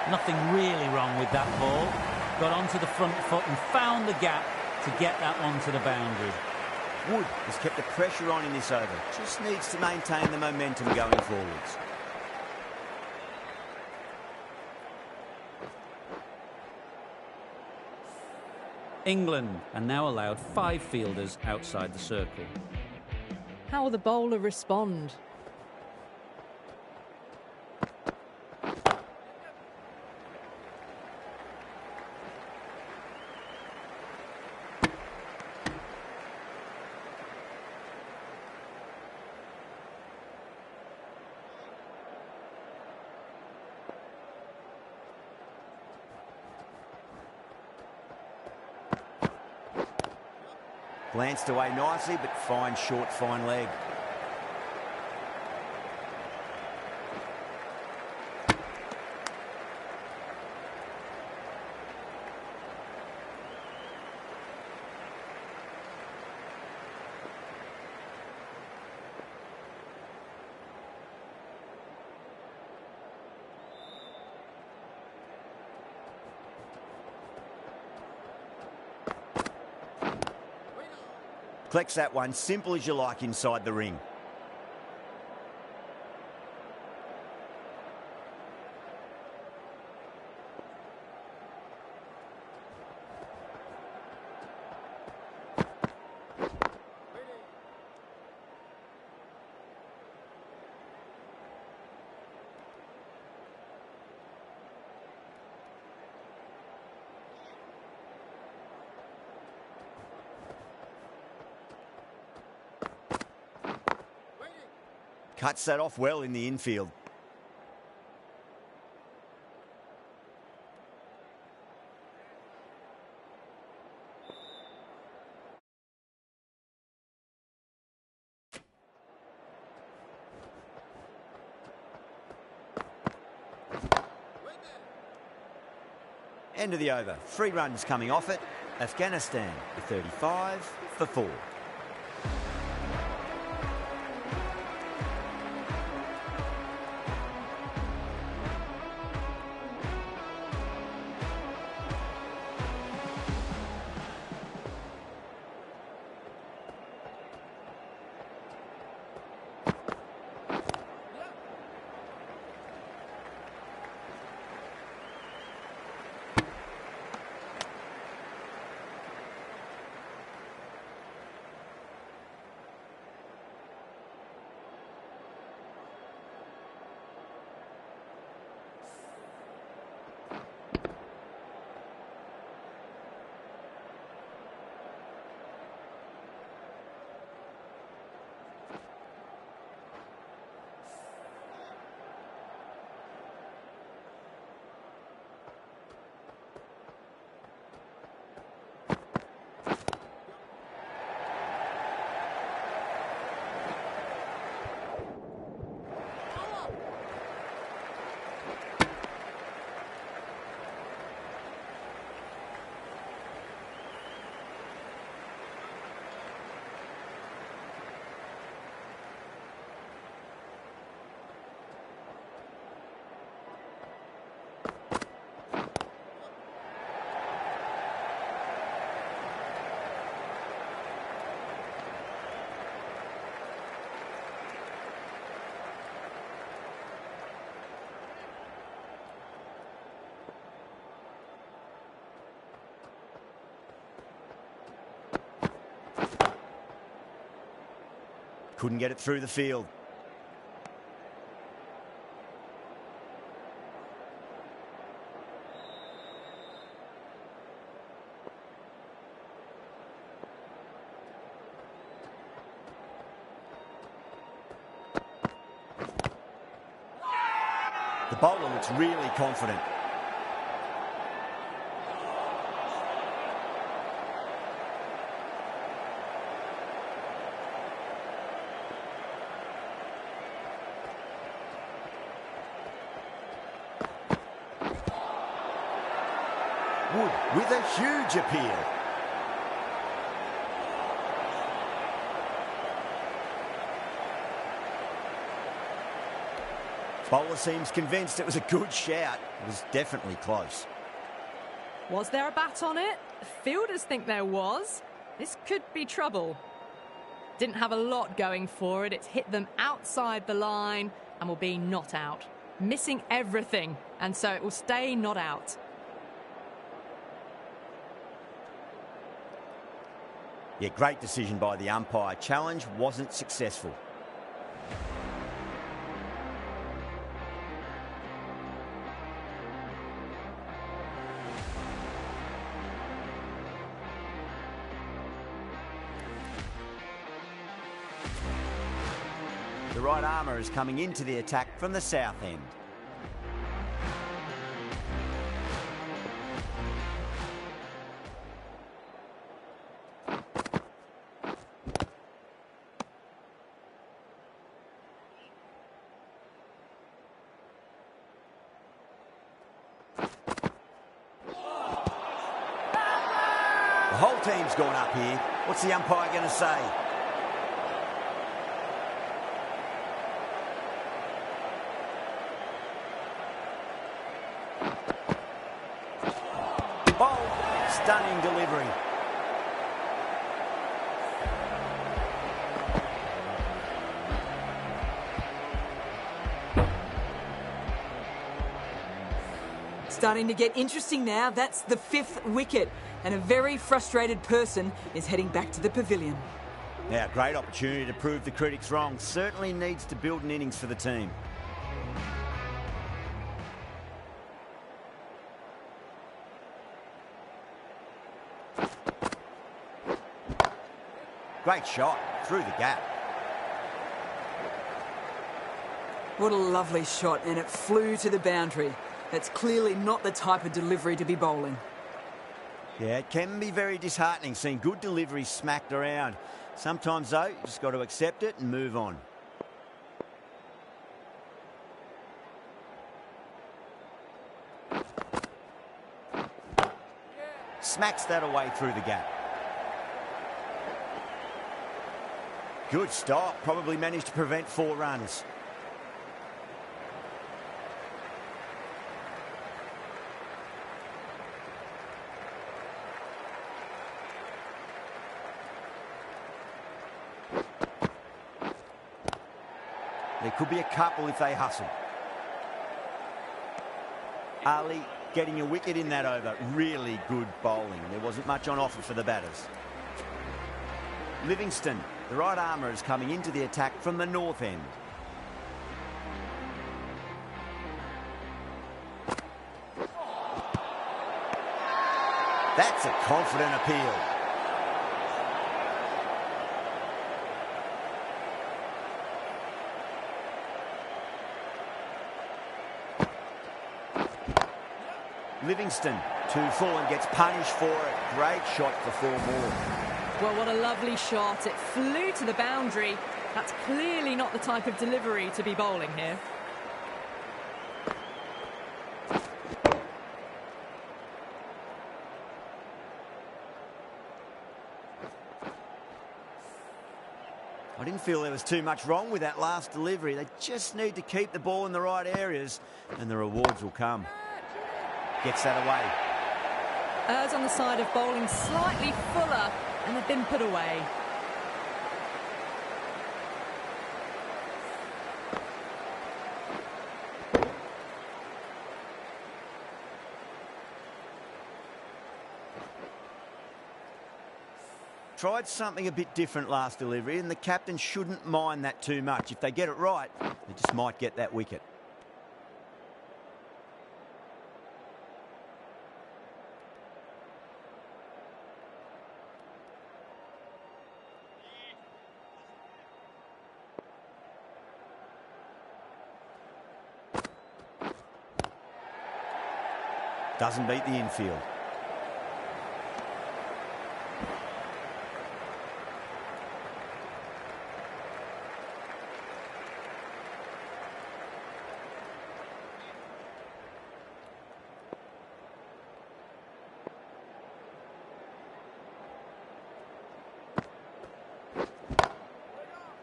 Nothing really wrong with that ball. Got onto the front foot and found the gap to get that one to the boundary. Wood has kept the pressure on in this over. Just needs to maintain the momentum going forwards. England are now allowed 5 fielders outside the circle. How will the bowler respond? Glanced away nicely, but fine short, fine leg. Collects that one simple as you like inside the ring. Cuts that off well in the infield. End of the over. 3 runs coming off it. Afghanistan with 35 for 4. Couldn't get it through the field. The bowler looks really confident. Wood with a huge appeal. Bowler seems convinced it was a good shout. It was definitely close. Was there a bat on it? Fielders think there was. This could be trouble. Didn't have a lot going for it. It's hit them outside the line and will be not out. Missing everything, and so it will stay not out. Yeah, great decision by the umpire. Challenge wasn't successful. The right armour is coming into the attack from the south end. The whole team's gone up here. What's the umpire going to say? Bold, stunning delivery. starting to get interesting now. That's the 5th wicket, and a very frustrated person is heading back to the pavilion. Now, great opportunity to prove the critics wrong. Certainly needs to build an innings for the team. Great shot through the gap. What a lovely shot, and it flew to the boundary. That's clearly not the type of delivery to be bowling. Yeah, it can be very disheartening seeing good delivery smacked around. Sometimes, though, you just got to accept it and move on. Smacks that away through the gap. Good stop. Probably managed to prevent 4 runs. There could be a couple if they hustle. Ali getting a wicket in that over. Really good bowling. There wasn't much on offer for the batters. Livingston, the right armour, is coming into the attack from the north end. That's a confident appeal. Livingston, 2-4 and gets punished for it. Great shot for 4 more. Well, what a lovely shot. It flew to the boundary. That's clearly not the type of delivery to be bowling here. I didn't feel there was too much wrong with that last delivery. They just need to keep the ball in the right areas and the rewards will come. Gets that away. Errs on the side of bowling slightly fuller, and they've been put away. Tried something a bit different last delivery, and the captain shouldn't mind that too much. If they get it right, they just might get that wicket. Doesn't beat the infield.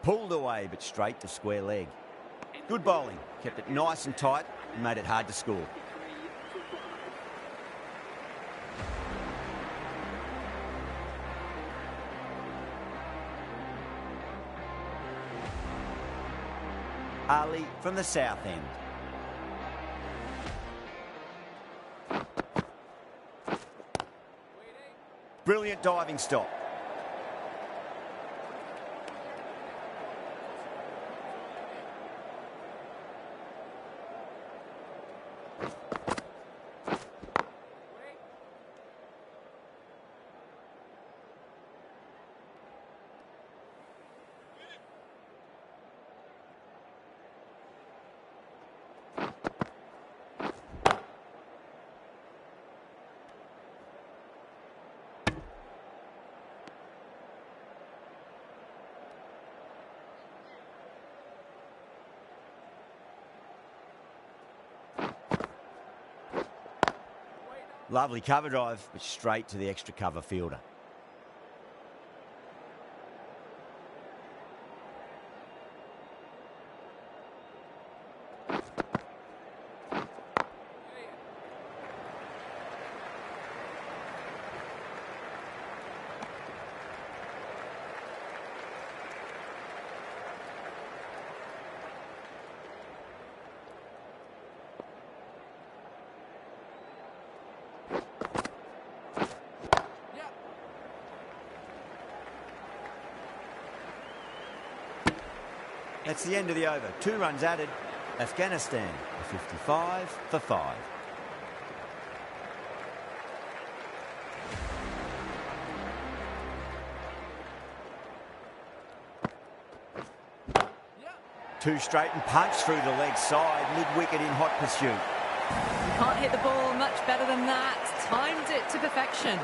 Pulled away, but straight to square leg. Good bowling. Kept it nice and tight and made it hard to score. Ali from the south end. Brilliant diving stop. Lovely cover drive, but straight to the extra cover fielder. That's the end of the over. 2 runs added. Afghanistan 55 for 5. Two straight and punch through the leg side, mid-wicket in hot pursuit. You can't hit the ball much better than that. Timed it to perfection.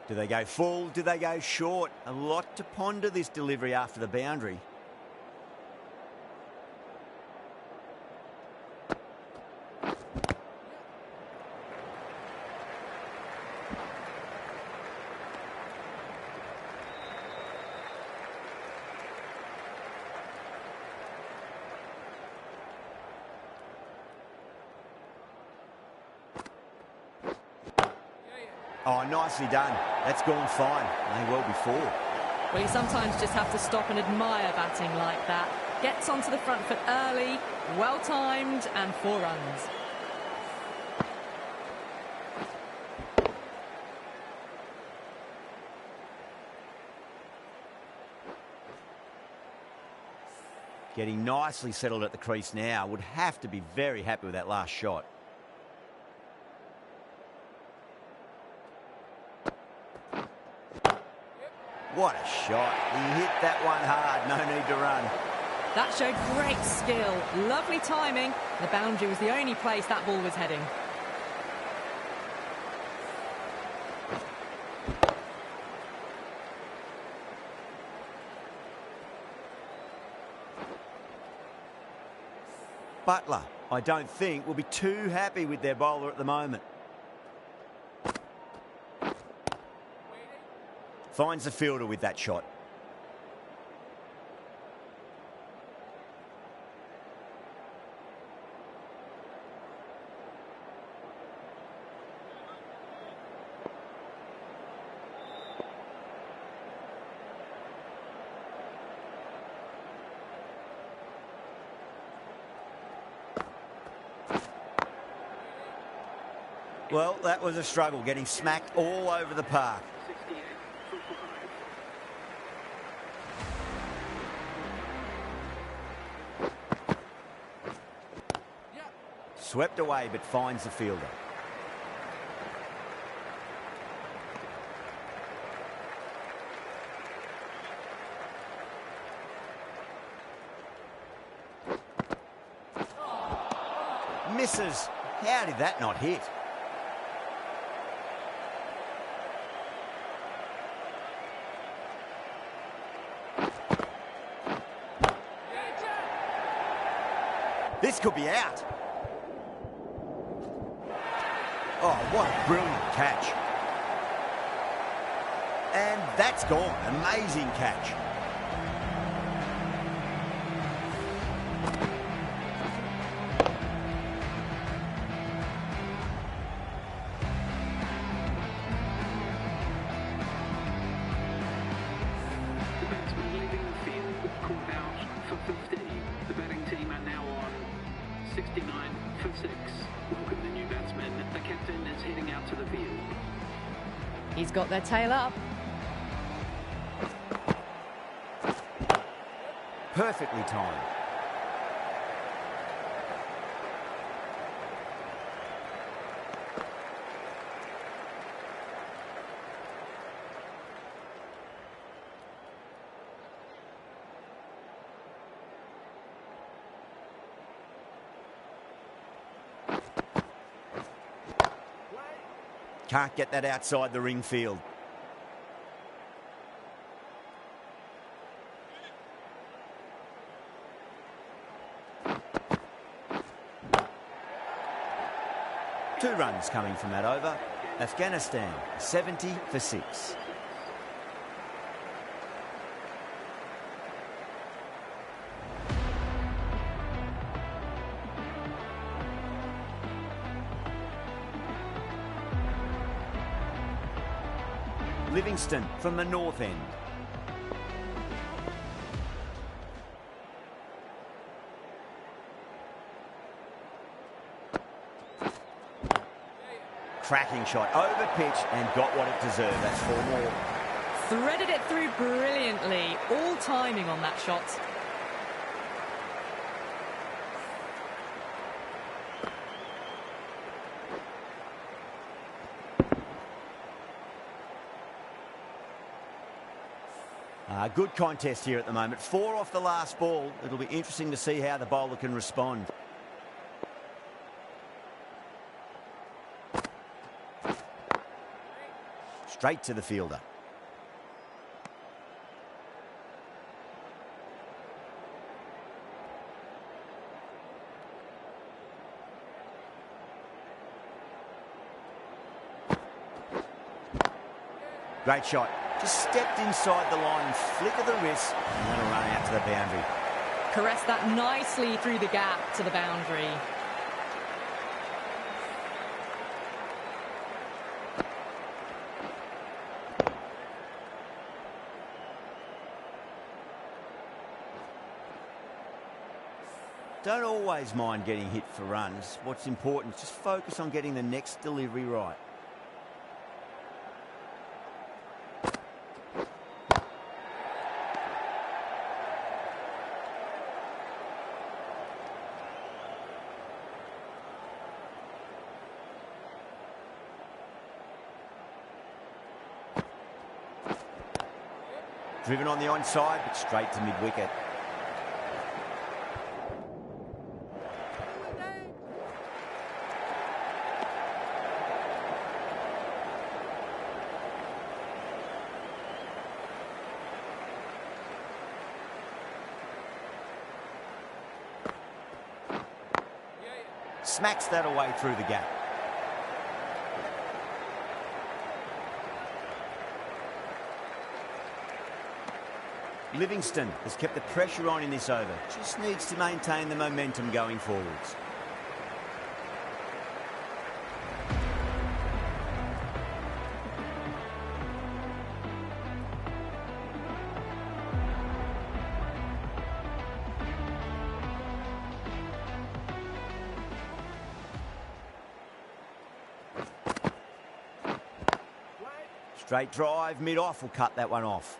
Do they go full? Do they go short? A lot to ponder this delivery after the boundary. Oh, nicely done. That's gone fine. May well be 4. Well, you sometimes just have to stop and admire batting like that. Gets onto the front foot early, well-timed, and 4 runs. Getting nicely settled at the crease now. Would have to be very happy with that last shot. What a shot. He hit that one hard. No need to run. That showed great skill. Lovely timing. The boundary was the only place that ball was heading. Butler, I don't think, will be too happy with their bowler at the moment. Finds the fielder with that shot. Well, that was a struggle, getting smacked all over the park. Swept away, but finds the fielder. Misses. How did that not hit? This could be out. Oh, what a brilliant catch. And that's gone. Amazing catch. The batsman leaving the field, caught out for 50. The batting team are now on 69 for 6. Welcome the new batsman. The captain is heading out to the field. He's got their tail up. Perfectly timed. Can't get that outside the ring field. Two runs coming from that over. Afghanistan 70 for 6. Livingston from the north end. cracking shot. Over pitch and got what it deserved. That's 4 more. Threaded it through brilliantly. All timing on that shot. Good contest here at the moment. 4 off the last ball. It'll be interesting to see how the bowler can respond. Straight to the fielder. Great shot. Just stepped inside the line, flick of the wrist, and let it run out to the boundary. Caressed that nicely through the gap to the boundary. Don't always mind getting hit for runs. What's important is just focus on getting the next delivery right. Driven on the onside, but straight to mid-wicket. Smacks that away through the gap. Livingston has kept the pressure on in this over. Just needs to maintain the momentum going forwards. Straight drive, mid-off will cut that one off.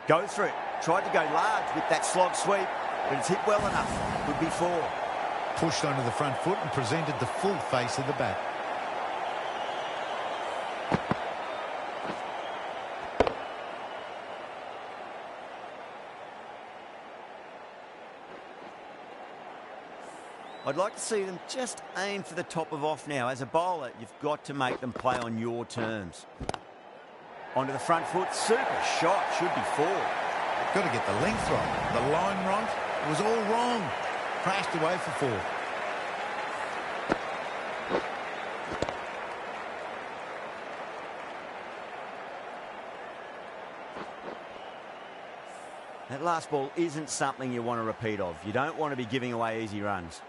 Go through it. Tried to go large with that slog sweep, but it's hit well enough. Would be 4. Pushed onto the front foot and presented the full face of the bat. I'd like to see them just aim for the top of off now. As a bowler, you've got to make them play on your terms. Onto the front foot, super shot, should be 4. Got to get the length right, the line right. It was all wrong. Crashed away for 4. That last ball isn't something you want to repeat of. You don't want to be giving away easy runs.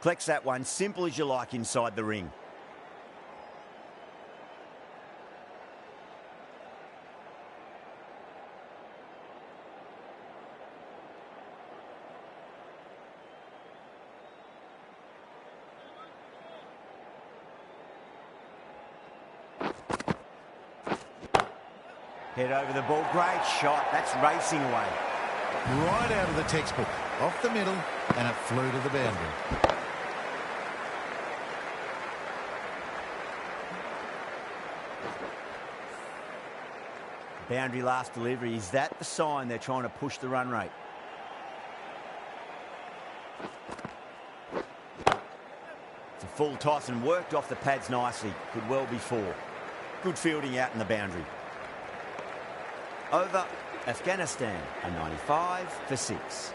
Collects that one, simple as you like inside the ring. Head over the ball, great shot, that's racing away. Right out of the textbook, off the middle, and it flew to the boundary. Boundary last delivery, is that the sign they're trying to push the run rate? It's a full toss and worked off the pads nicely. Could well be 4. Good fielding out in the boundary. Over Afghanistan, a 95 for 6.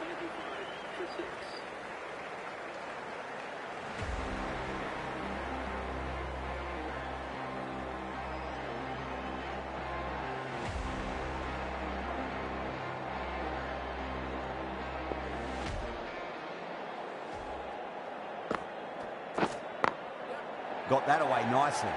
Got that away nicely.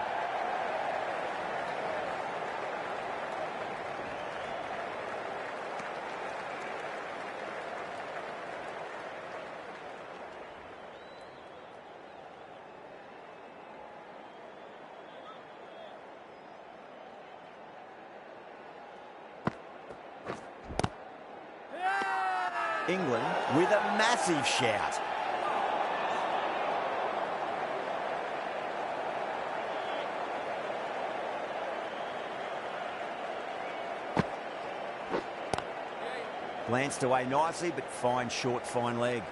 England with a massive shout. Glanced away nicely, but fine short, fine leg.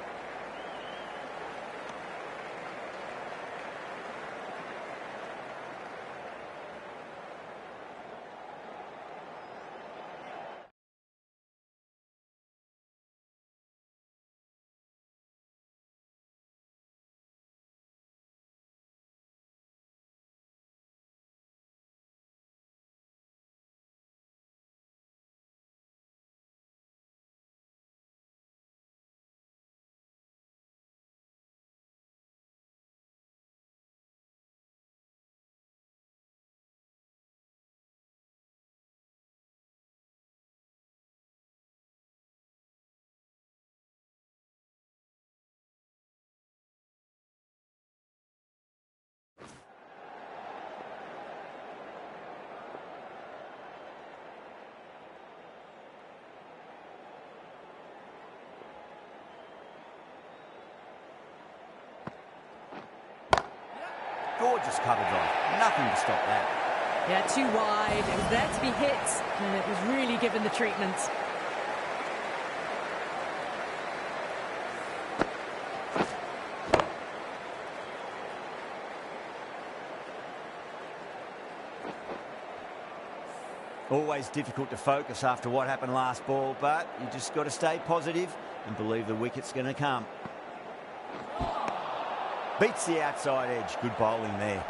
Gorgeous cover drive. Nothing to stop that. Yeah, too wide. It was there to be hit, and it was really given the treatment. Always difficult to focus after what happened last ball, but you just got to stay positive and believe the wicket's going to come. Beats the outside edge. Good bowling there.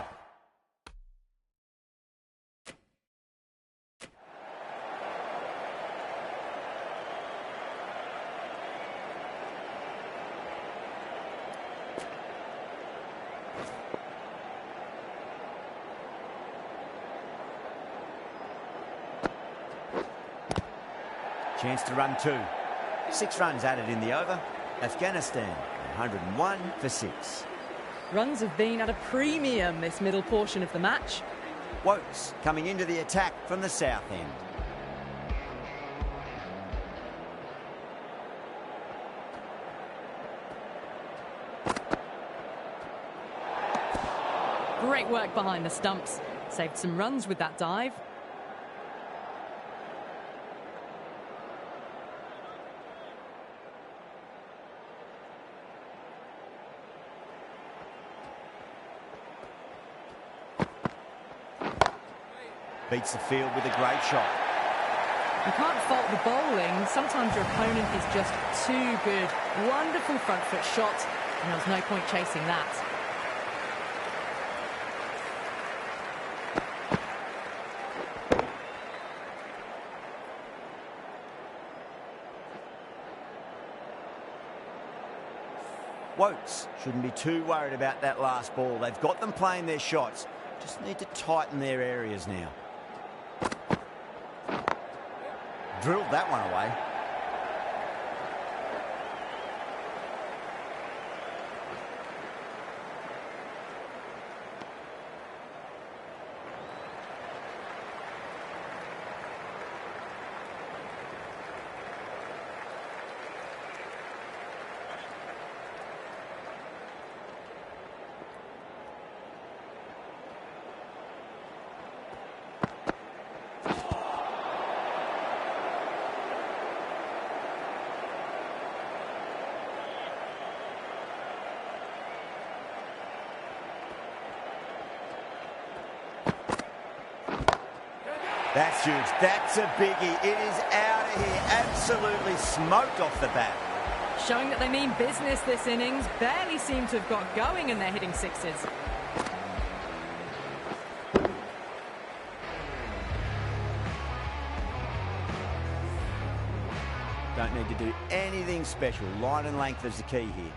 Chance to run 2. 6 runs added in the over. Afghanistan, 101 for 6. Runs have been at a premium this middle portion of the match. Wokes coming into the attack from the south end. Great work behind the stumps. Saved some runs with that dive. Beats the field with a great shot. You can't fault the bowling. Sometimes your opponent is just too good. Wonderful front foot shot, and there was no point chasing that. Wokes shouldn't be too worried about that last ball. They've got them playing their shots. Just need to tighten their areas now. Drilled that one away. That's huge. That's a biggie. It is out of here. Absolutely smoked off the bat. Showing that they mean business this innings. Barely seem to have got going and they're hitting sixes. Don't need to do anything special. Line and length is the key here.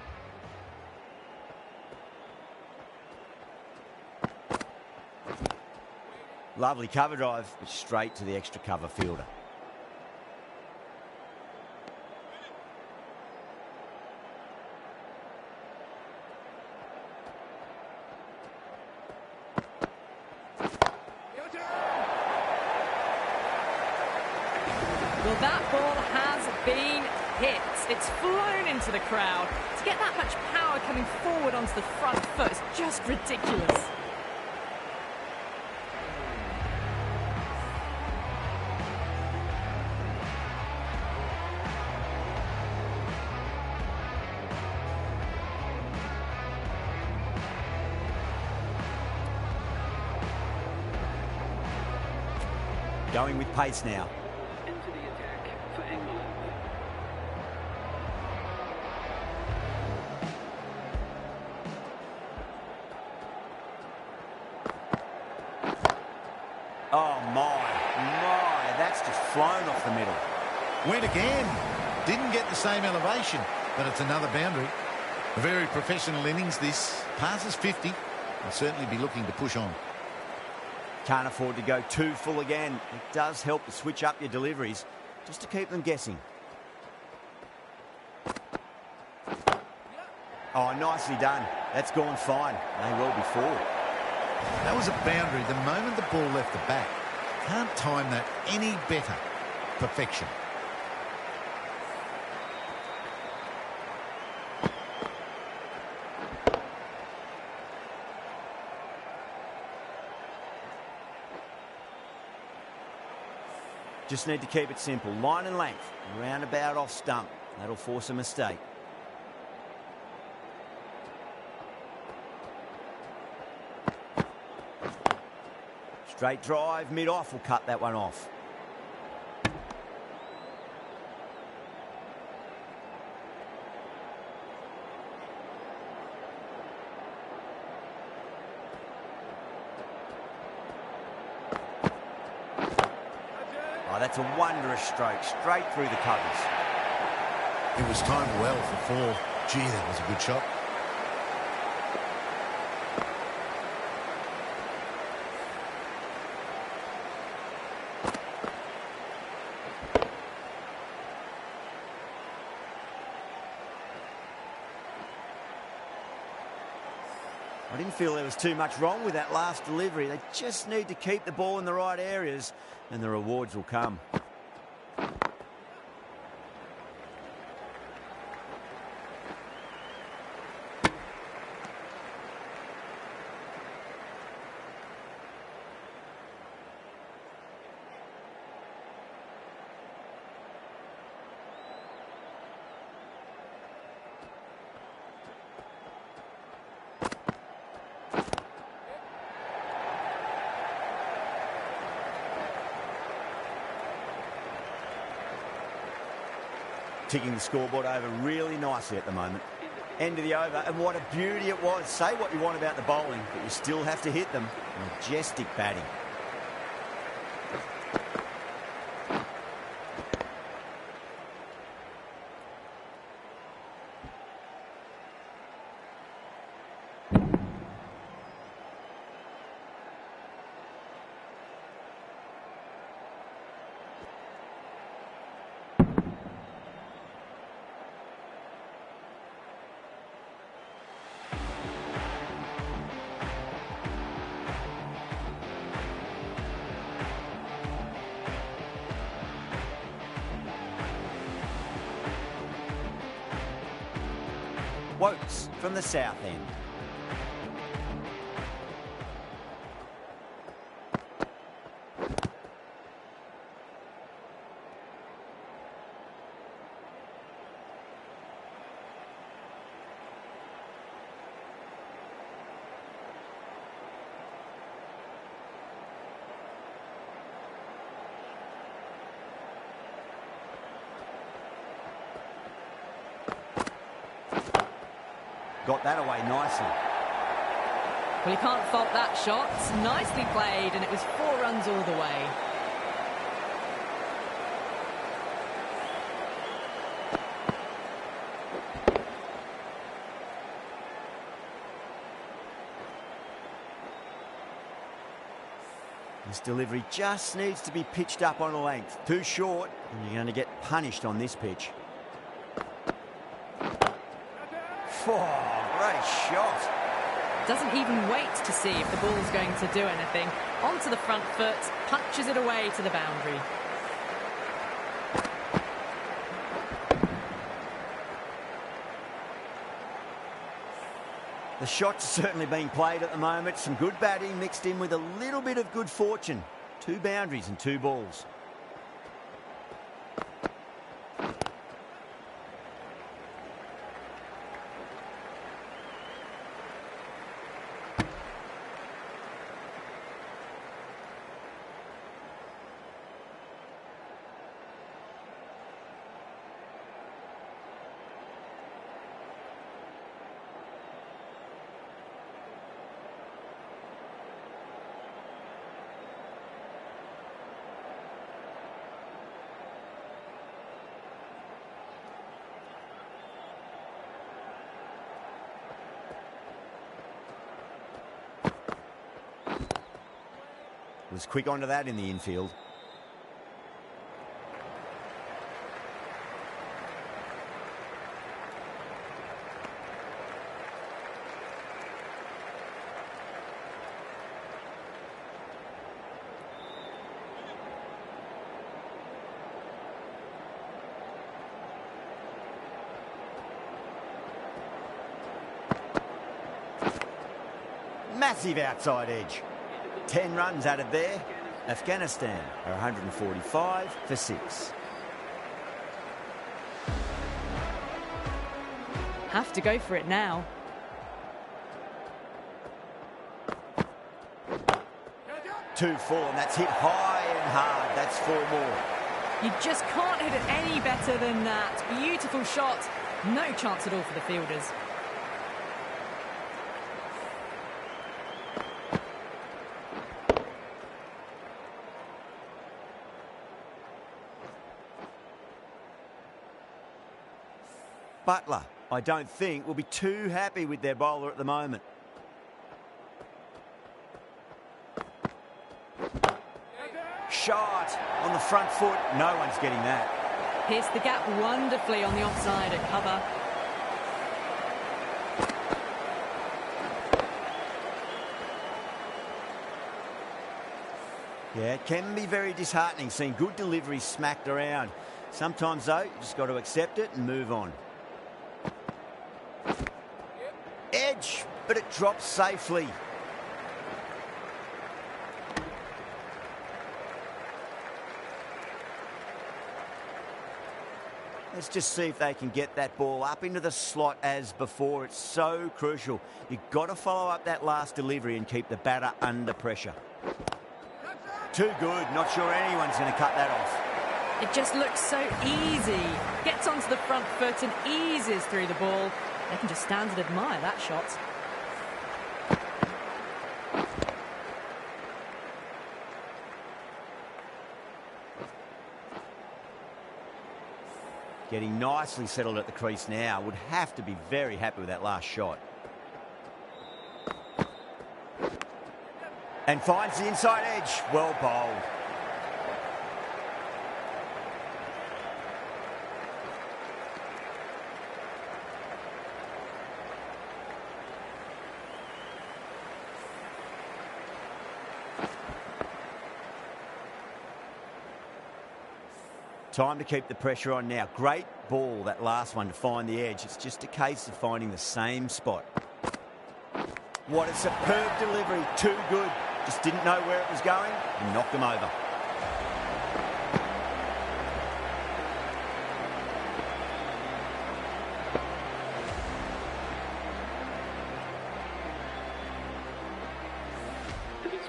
Lovely cover drive, but straight to the extra cover fielder. Well, that ball has been hit. It's flown into the crowd. To get that much power coming forward onto the front foot is just ridiculous. Going with pace now. Into the attack for England. Oh, my, that's just flown off the middle. Went again. Didn't get the same elevation, but it's another boundary. A very professional innings this. Passes 50. Will certainly be looking to push on. Can't afford to go too full again. It does help to switch up your deliveries, just to keep them guessing. Oh, nicely done. That's gone fine. May well be forward. That was a boundary the moment the ball left the bat. Can't time that any better. Perfection. Just need to keep it simple. Line and length. Roundabout off stump. That'll force a mistake. Straight drive, mid-off will cut that one off. Oh, that's a wondrous stroke, straight through the covers. It was timed well for 4. Gee, that was a good shot. I didn't feel there was too much wrong with that last delivery. They just need to keep the ball in the right areas and the rewards will come. Ticking the scoreboard over really nicely at the moment. End of the over, and what a beauty it was. Say what you want about the bowling, but you still have to hit them. Majestic batting. Wokes from the south end. Got that away nicely. Well, you can't fault that shot. Nicely played, and it was 4 runs all the way. This delivery just needs to be pitched up on a length. Too short, and you're going to get punished on this pitch. Oh, great shot. Doesn't even wait to see if the ball's going to do anything. Onto the front foot, punches it away to the boundary. The shots are certainly being played at the moment. Some good batting mixed in with a little bit of good fortune. 2 boundaries and 2 balls. Was quick onto that in the infield. Massive outside edge. 10 runs added there. Afghanistan are 145 for 6. Have to go for it now. Two full, and that's hit high and hard. That's 4 more. You just can't hit it any better than that. Beautiful shot. No chance at all for the fielders. Butler, I don't think, will be too happy with their bowler at the moment. Shot on the front foot. No one's getting that. Pierced the gap wonderfully on the offside at cover. Yeah, it can be very disheartening seeing good delivery smacked around. Sometimes, though, you just got to accept it and move on. Edge, but it drops safely. Let's just see if they can get that ball up into the slot as before. It's so crucial. You've got to follow up that last delivery and keep the batter under pressure. Too good. Not sure anyone's going to cut that off. It just looks so easy. Gets onto the front foot and eases through the ball. They can just stand and admire that shot. Getting nicely settled at the crease now. Would have to be very happy with that last shot. And finds the inside edge. Well bowled. Time to keep the pressure on now. Great ball, that last one, to find the edge. It's just a case of finding the same spot. What a superb delivery. Too good. Just didn't know where it was going and knocked them over.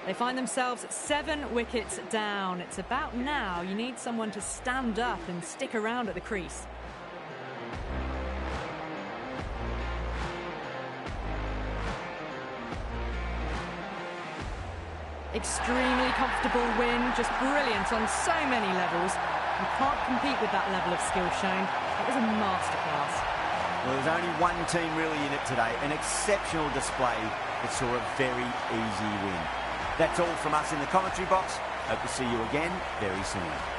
They find themselves 7 wickets down. It's about now. You need someone to stand up and stick around at the crease. Extremely comfortable win, just brilliant on so many levels. You can't compete with that level of skill shown. It was a masterclass. Well, there's only one team really in it today. An exceptional display that saw a very easy win. That's all from us in the commentary box. Hope to see you again very soon.